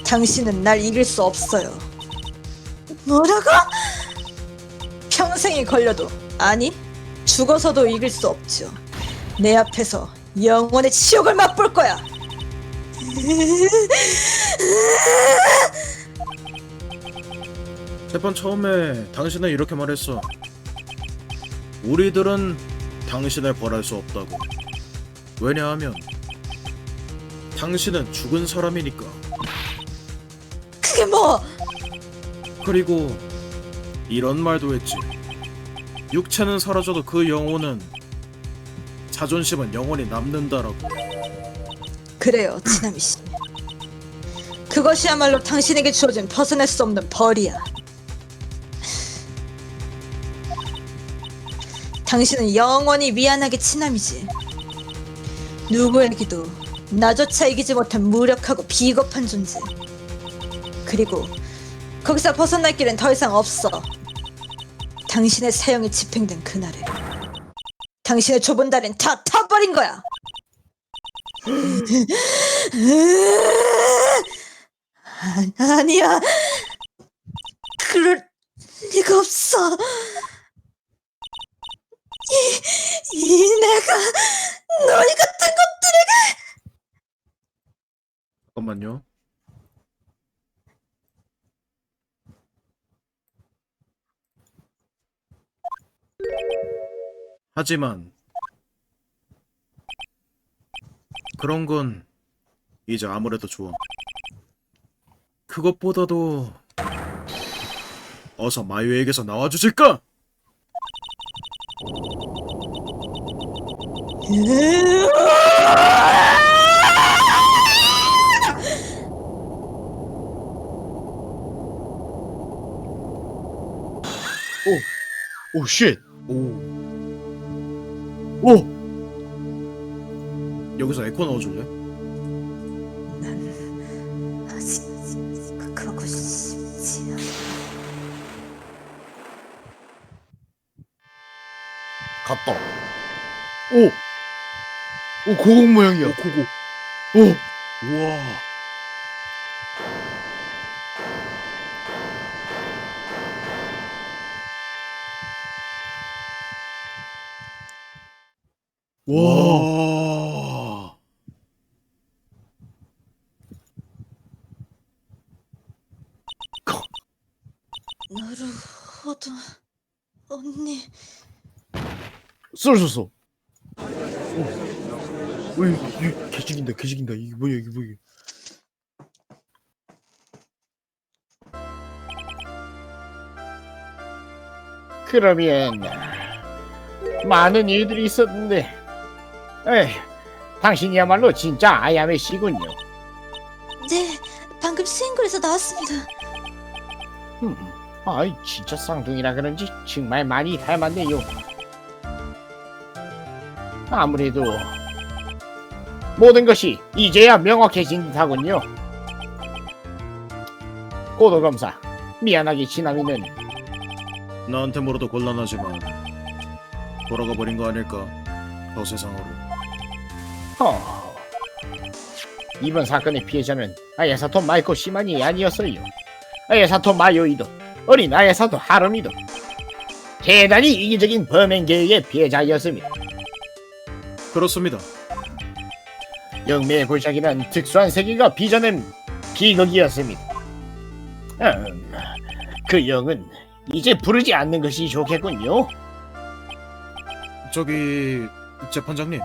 당신은 날 이길 수 없어요. 뭐라고? 평생이 걸려도, 아니, 죽어서도 이길 수 없죠. 내 앞에서 영원의 치욕을 맛볼 거야. 재판 처음에 당신은 이렇게 말했어. 우리들은 당신을 벌할 수 없다고. 왜냐하면 당신은 죽은 사람이니까. 그게 뭐? 그리고 이런 말도 했지. 육체는 사라져도 그 영혼은, 자존심은 영원히 남는다라고. 그래요, 치나미씨. 그것이야말로 당신에게 주어진 벗어날 수 없는 벌이야. 당신은 영원히 미안하게 치남이지. 누구에게도 나조차 이기지 못한 무력하고 비겁한 존재. 그리고 거기서 벗어날 길은 더 이상 없어. 당신의 사형이 집행된 그날에 당신의 좁은 다리는 다 타버린 거야. 아니야. 그럴 리가 없어. 이 내가 너희 같은 것들에게. 잠깐만요. 하지만 그런 건 이제 아무래도 좋아. 그것보다도 어서 마유에게서 나와주실까? 오 쉣. 오. 오! 여기서 에코 넣어줄래? 난 아직 그러고 싶지 않아. 갔다. 오. 오 고공 모양이야. 고고. 오. 우와. 와. 와. 나루호도 언니 쏘쏘쏘. 어이, 개 죽인다, 개 죽인다. 이게 뭐야, 이게 뭐야. 그러면 많은 일들이 있었는데, 에이, 당신이야말로 진짜 아야메 씨군요. 네, 방금 수행굴에서 나왔습니다. 아이 진짜 쌍둥이라 그런지 정말 많이 닮았네요. 아무래도 모든 것이 이제야 명확해진 듯하군요. 고도검사, 미안하게 지나미는 나한테 물어도 곤란하지만 돌아가 버린 거 아닐까? 저 세상으로. 이번 사건의 피해자는 아야사토 마이코 시만이 아니었어요. 아야사토 마요이도 어린 아야사토 하루미도 대단히 이기적인 범행 계획의 피해자였습니다. 그렇습니다. 영매의 골짜기는 특수한 세계가 빚어낸 비극이었습니다. 그 영은 이제 부르지 않는 것이 좋겠군요. 저기 재판장님,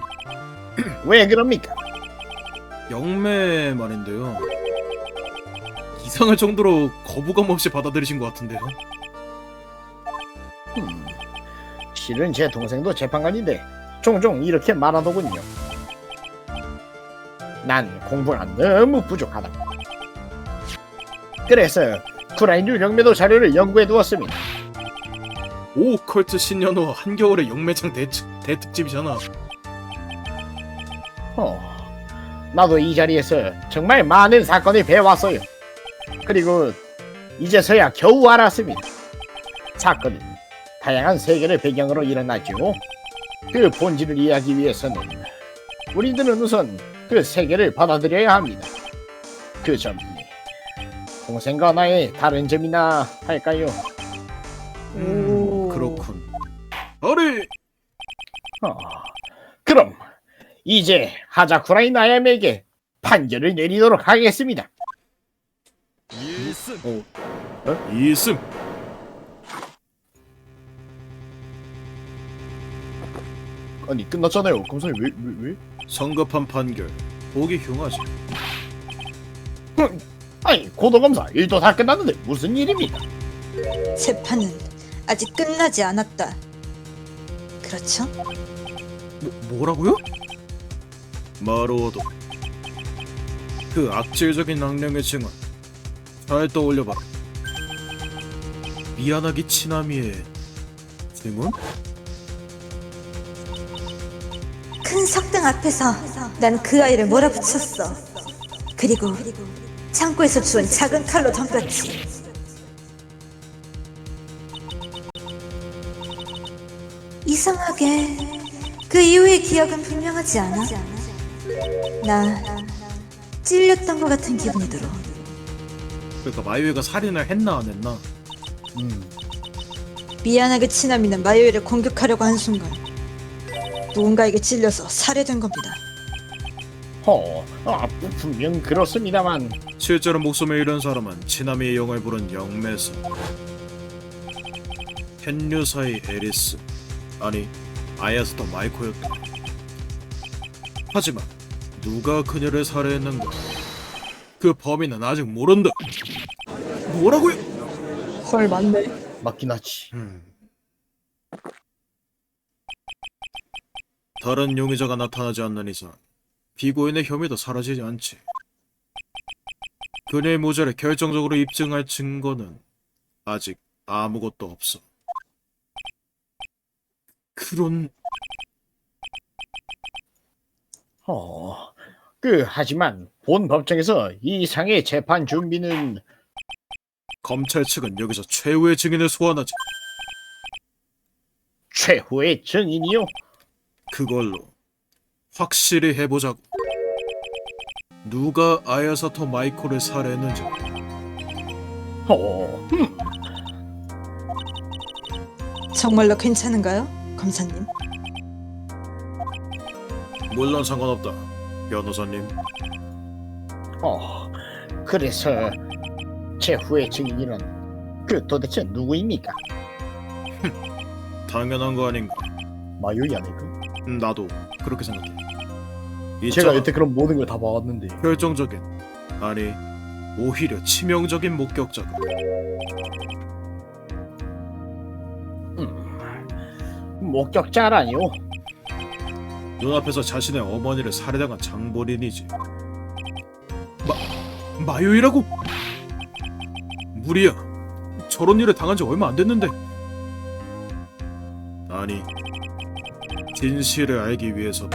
왜 그럽니까? 영매 말인데요. 이상할 정도로 거부감 없이 받아들이신 것 같은데요. 실은 제 동생도 재판관인데 종종 이렇게 말하더군요. 난 공부가 너무 부족하다. 그래서 쿠라인류 영매도 자료를 연구해 두었습니다. 오 컬트 신년호 한겨울의 영매장 대특집이잖아. 나도 이 자리에서 정말 많은 사건을 배워왔어요. 그리고 이제서야 겨우 알았습니다. 사건은 다양한 세계를 배경으로 일어나죠. 그 본질을 이해하기 위해서는 우리들은 우선 그 세계를 받아들여야 합니다. 그 점이 동생과 나의 다른 점이나 할까요? 그렇군. 어리! 그럼 이제 하자쿠라이 나야메에게 판결을 내리도록 하겠습니다. 이승! 아니, 끝났잖아요. 검사님, 왜? 성급한 판결, 보기 흉하지. 아니 고도검사 일도 다 끝났는데 무슨 일입니까? 재판은 아직 끝나지 않았다. 그렇죠? 뭐라고요? 마루오도 그 악질적인 악령의 증언 잘 떠올려봐. 미야나기 치나미의 증언? 큰 석등 앞에서 난 그 아이를 몰아붙였어. 그리고 창고에서 주운 작은 칼로 덤볐지. 이상하게 그 이후의 기억은 분명하지 않아. 나 찔렸던 것 같은 기분이 들어. 그러니까 마유이가 살인을 했나 안 했나? 미안하게 치나미는 마요이를 공격하려고 한 순간 누군가에게 찔려서 살해된 겁니다. 분명 그렇습니다만 실제로 목숨을 잃은 사람은 치나미의 영을 부른 영매사 헨류사의 에리스 아니 아야스토 마이코였다. 하지만 누가 그녀를 살해했는가? 그 범인은 아직 모른다. 뭐라고요? 헐 맞네. 맞긴 하지. 다른 용의자가 나타나지 않는 이상 피고인의 혐의도 사라지지 않지. 그녀의 무죄를 결정적으로 입증할 증거는 아직 아무것도 없어. 그런... 하지만 본 법정에서 이 이상의 재판 준비는 검찰 측은 여기서 최후의 증인을 소환하지. 최후의 증인이요? 그걸로 확실히 해보자고. 누가 아야사토 마이코를 살해했는지. 정말로 괜찮은가요, 검사님? 물론 상관없다, 변호사님. 그래서 최후의 증인이란 그 도대체 누구입니까? 당연한 거 아닌가. 마요이 아닐까? 나도 그렇게 생각해. 이 제가 차 여태 그런 모든 걸 다 봐왔는데 결정적인, 아니 오히려 치명적인 목격자가 목격자라니요? 눈앞에서 자신의 어머니를 살해당한 장본인이지. 마요이라고? 무리야. 저런 일을 당한 지 얼마 안 됐는데. 아니, 진실을 알기 위해서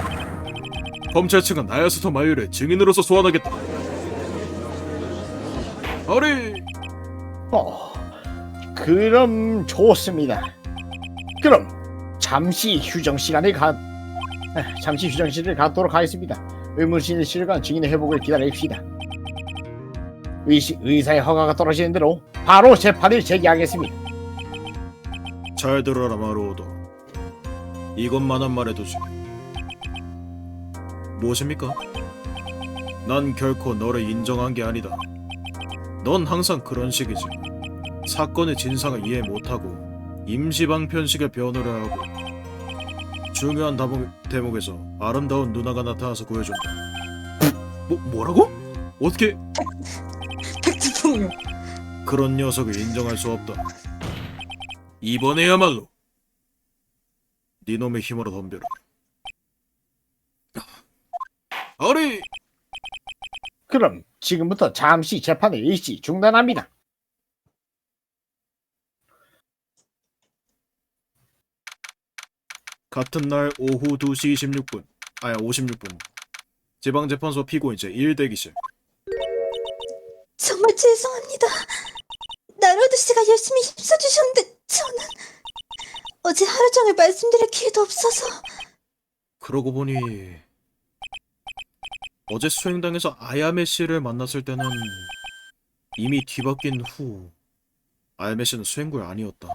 검찰 측은 아야스토 마요이를 증인으로서 소환하겠다. 아리, 그럼 좋습니다. 그럼 잠시 휴정 시간을 갖도록 하겠습니다. 의문실 실과 증인의 회복을 기다립시다. 의사의 허가가 떨어지는 대로 바로 재판을 제기하겠습니다. 잘 들어라 마루오도. 이것만은 말해두지. 무엇입니까? 난 결코 너를 인정한 게 아니다. 넌 항상 그런 식이지. 사건의 진상을 이해 못하고 임시방편식의 변호를 하고 중요한 대목에서 아름다운 누나가 나타나서 구해준다. 뭐라고? 어떻게 팩트 폭력. 그런 녀석을 인정할 수 없다. 이번에야말로 네 놈의 힘으로 덤벼라. 아리! 그럼 지금부터 잠시 재판을 일시 중단합니다. 같은 날 오후 2시 26분 56분 지방재판소 피고인 제1 대기실. 정말 죄송합니다. 나로드 씨가 열심히 힘써주셨는데 저는 어제 하루 종일 말씀드릴 기회도 없어서. 그러고 보니 어제 수행당에서 아야메 씨를 만났을 때는 이미 뒤바뀐 후 아야메 씨는 수행굴 아니었다.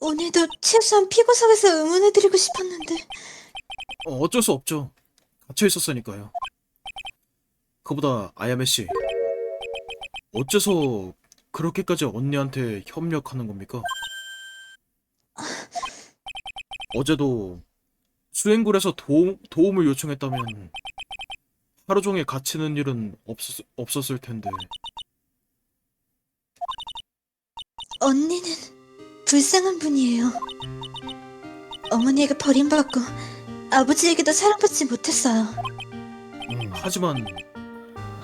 오늘도 최소한 피고석에서 응원해드리고 싶었는데. 어쩔 수 없죠. 갇혀 있었으니까요. 그보다 아야메 씨, 어째서 그렇게까지 언니한테 협력하는 겁니까? 어제도 수행굴에서 도움을 요청했다면 하루 종일 갇히는 일은 없었을 텐데. 언니는 불쌍한 분이에요. 어머니에게 버림받고 아버지에게도 사랑받지 못했어요. 하지만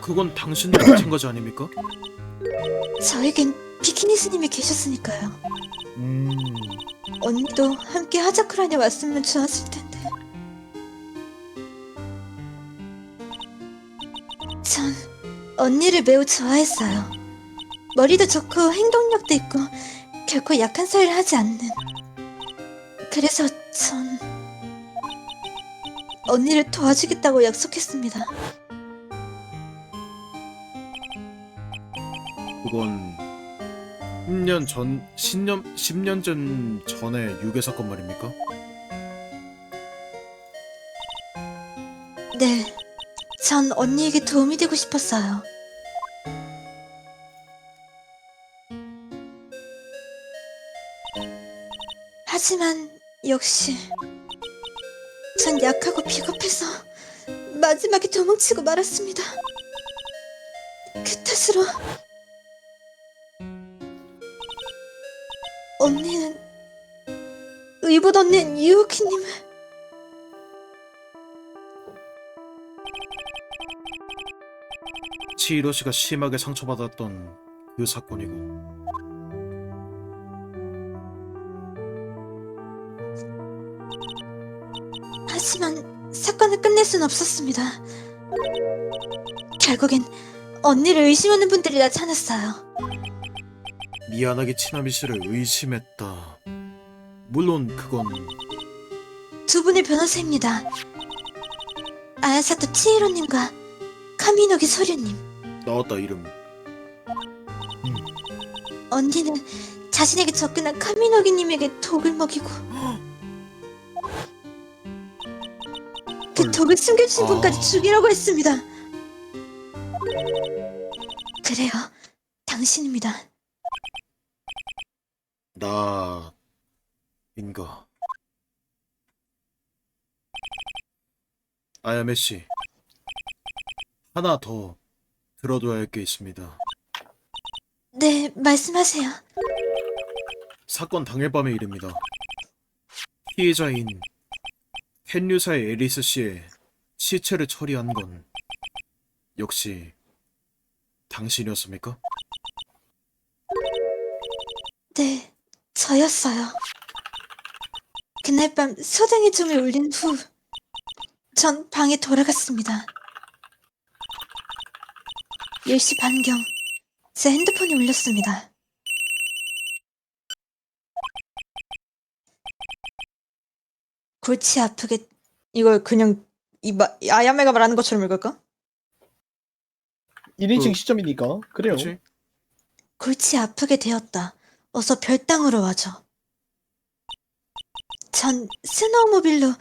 그건 당신도 마찬가지 아닙니까? 저에겐 비키니 스님이 계셨으니까요. 언니도 함께 하자쿠란에 왔으면 좋았을 텐데. 전 언니를 매우 좋아했어요. 머리도 좋고 행동력도 있고 결코 약한 소리를 하지 않는. 그래서 전 언니를 도와주겠다고 약속했습니다. 그건 10년 전의 유괴 사건 말입니까? 네, 전 언니에게 도움이 되고 싶었어요. 하지만 역시 전 약하고 비겁해서 마지막에 도망치고 말았습니다. 그 탓으로 언니는 의붓 언니는 유우키님을 치히로 씨가 심하게 상처받았던 그 사건이군. 하지만 사건을 끝낼 순 없었습니다. 결국엔 언니를 의심하는 분들이 나타났어요. 미안하게 치나미 씨를 의심했다. 물론 그건 두 분의 변호사입니다. 아야사토 치히로님과 카미노기 소류님. 나왔다 이름. 언니는 자신에게 접근한 카미노기님에게 독을 먹이고 그 독을 숨겨주신 분까지 죽이라고 했습니다. 그래요, 당신입니다. 나인가? 아야메 씨, 하나 더 들어둬야 할 게 있습니다. 네, 말씀하세요. 사건 당일 밤의 일입니다. 피해자인 켄류사의 에리스 씨의 시체를 처리한 건 역시 당신이었습니까? 네, 저였어요. 그날 밤 소등의 종을 울린 후, 전 방에 돌아갔습니다. 10시 반경, 제 핸드폰이 울렸습니다. 골치 아프게, 이걸 그냥 아야메가 말하는 것처럼 읽을까? 1인칭 그- 시점이니까 그래요. 그렇지? 골치 아프게 되었다. 어서 별땅으로 와줘. 전 스노우모빌로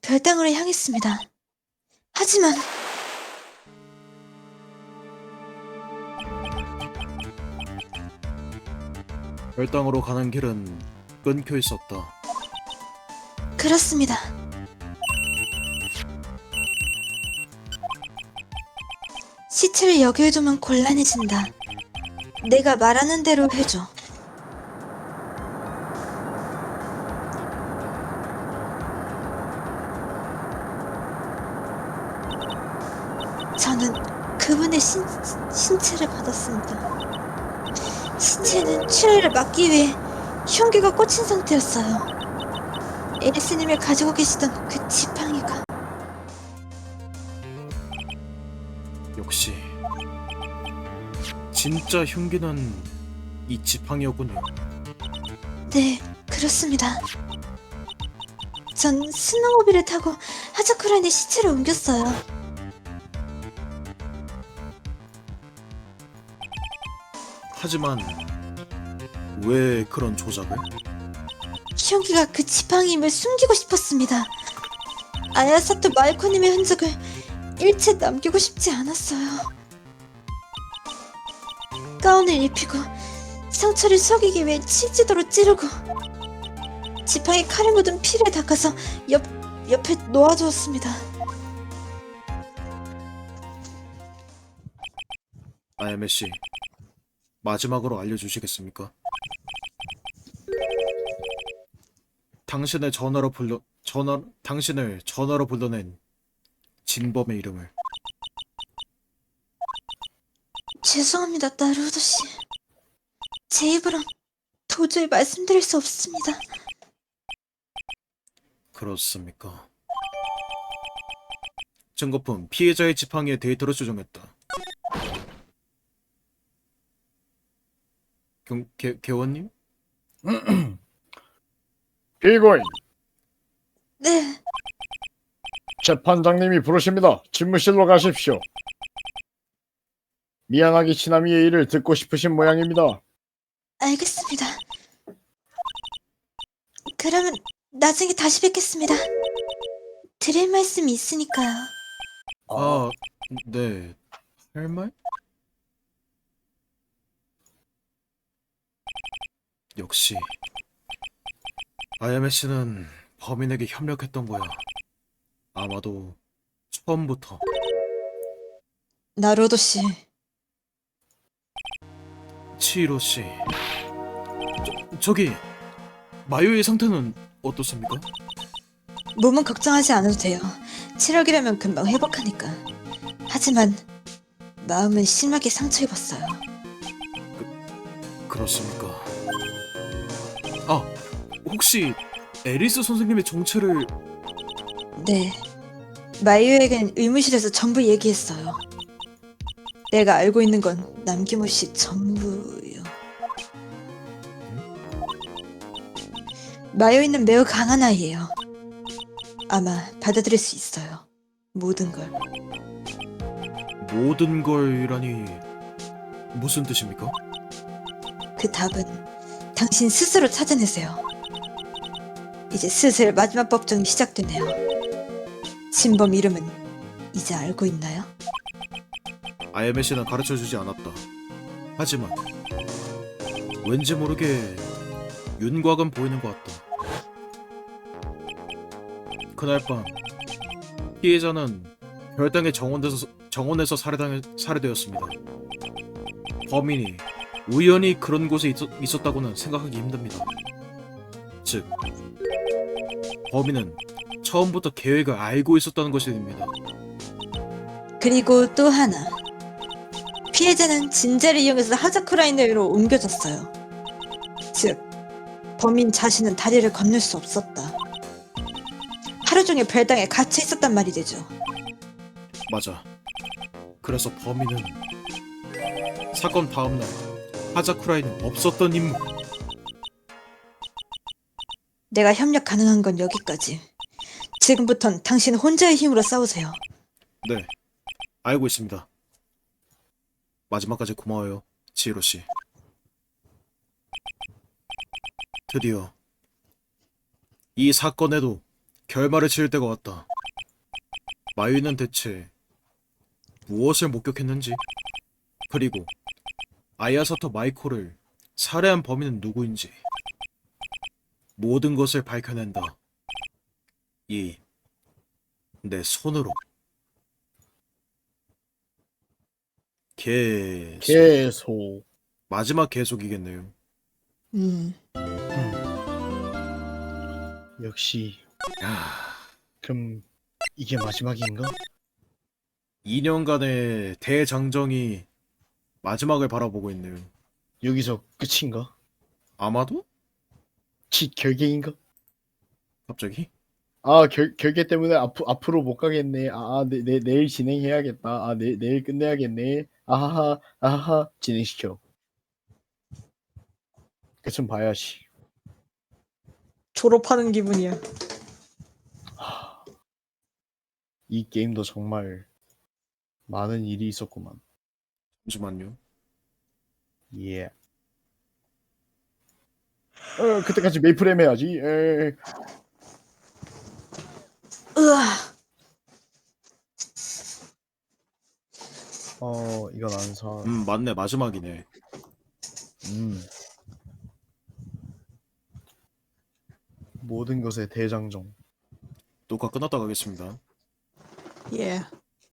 별땅으로 향했습니다. 하지만 별당으로 가는 길은 끊겨 있었다. 그렇습니다. 시체를 여기에 두면 곤란해진다. 내가 말하는 대로 해줘. 저는 그분의 신체를 받았습니다. 신체는 출혈을 막기 위해 흉기가 꽂힌 상태였어요. 에리스님이 가지고 계시던 그 지팡이가. 역시 진짜 흉기는 이 지팡이였군요. 네, 그렇습니다. 전 스노우모빌을 타고 하자쿠라인의 시체를 옮겼어요. 하지만 왜 그런 조작을? 흉기가 그 지팡이임을 숨기고 싶었습니다. 아야사토 마이코님의 흔적을 일체 남기고 싶지 않았어요. 가운을 입히고 상처를 속이기 위해 치지도로 찌르고 지팡이 칼에 묻은 피를 닦아서 옆에 놓아두었습니다. 아야메 씨, 마지막으로 알려주시겠습니까? 당신을 전화로 불러낸 진범의 이름을. 죄송합니다, 나루오도 씨. 제 입으론 도저히 말씀드릴 수 없습니다. 그렇습니까? 증거품 피해자의 지팡이의 데이터를 수정했다. 개원님? 피고인 네, 재판장님이 부르십니다. 집무실로 가십시오. 미안하기 치나미의 일을 듣고 싶으신 모양입니다. 알겠습니다. 그러면 나중에 다시 뵙겠습니다. 드릴 말씀이 있으니까요. 아, 네. 할 말? 역시 아야메 씨는 범인에게 협력했던 거야. 아마도 처음부터. 나루오도 씨, 치히로 씨. 저기 마요의 상태는 어떻습니까? 몸은 걱정하지 않아도 돼요. 체력이라면 금방 회복하니까. 하지만 마음은 심하게 상처 입었어요. 그렇습니까? 아, 혹시 에리스 선생님의 정체를... 네, 마이유에겐 의무실에서 전부 얘기했어요. 내가 알고 있는 건 남김없이 전부요. 마요이는 매우 강한 아이예요. 아마 받아들일 수 있어요. 모든 걸. 모든 걸이라니 무슨 뜻입니까? 그 답은 당신 스스로 찾아내세요. 이제 슬슬 마지막 법정이 시작되네요. 진범 이름은 이제 알고 있나요? 아야메 씨는 가르쳐주지 않았다. 하지만 왠지 모르게 윤곽은 보이는 것 같다. 그날 밤 피해자는 별당의 정원에서 살해되었습니다. 범인이 우연히 그런 곳에 있었다고는 생각하기 힘듭니다. 즉, 범인은 처음부터 계획을 알고 있었다는 것이 됩니다. 그리고 또 하나. 피해자는 진자를 이용해서 하자크라인으로 옮겨졌어요. 즉, 범인 자신은 다리를 건널 수 없었다. 하루 종일 별당에 갇혀 있었단 말이 되죠. 맞아. 그래서 범인은 사건 다음날 하자쿠라이는 없었던 인물. 내가 협력 가능한 건 여기까지. 지금부턴 당신 혼자의 힘으로 싸우세요. 네, 알고 있습니다. 마지막까지 고마워요, 지히로 씨. 드디어 이 사건에도 결말을 지을 때가 왔다. 마유는 대체 무엇을 목격했는지, 그리고 아야사토 마이코를 살해한 범인은 누구인지 모든 것을 밝혀낸다. 이 내 손으로. 계속. 마지막 계속이겠네요. 역시. 야, 그럼 이게 마지막인가? 2년간의 대장정이 마지막을 바라보고 있네요. 여기서 끝인가? 아마도? 결계인가? 갑자기? 아, 결계 때문에 앞으로 못 가겠네. 내일 진행해야겠다. 내일 끝내야겠네. 아하하, 진행시켜. 끝은 봐야지. 졸업하는 기분이야. 이 게임도 정말 많은 일이 있었구만. 잠시만요. 예. 그때까지 메이플 해야지. 으아! 이건 안 사. 맞네, 마지막이네. 모든 것의 대장정. 녹화 끝났다 가겠습니다. 예.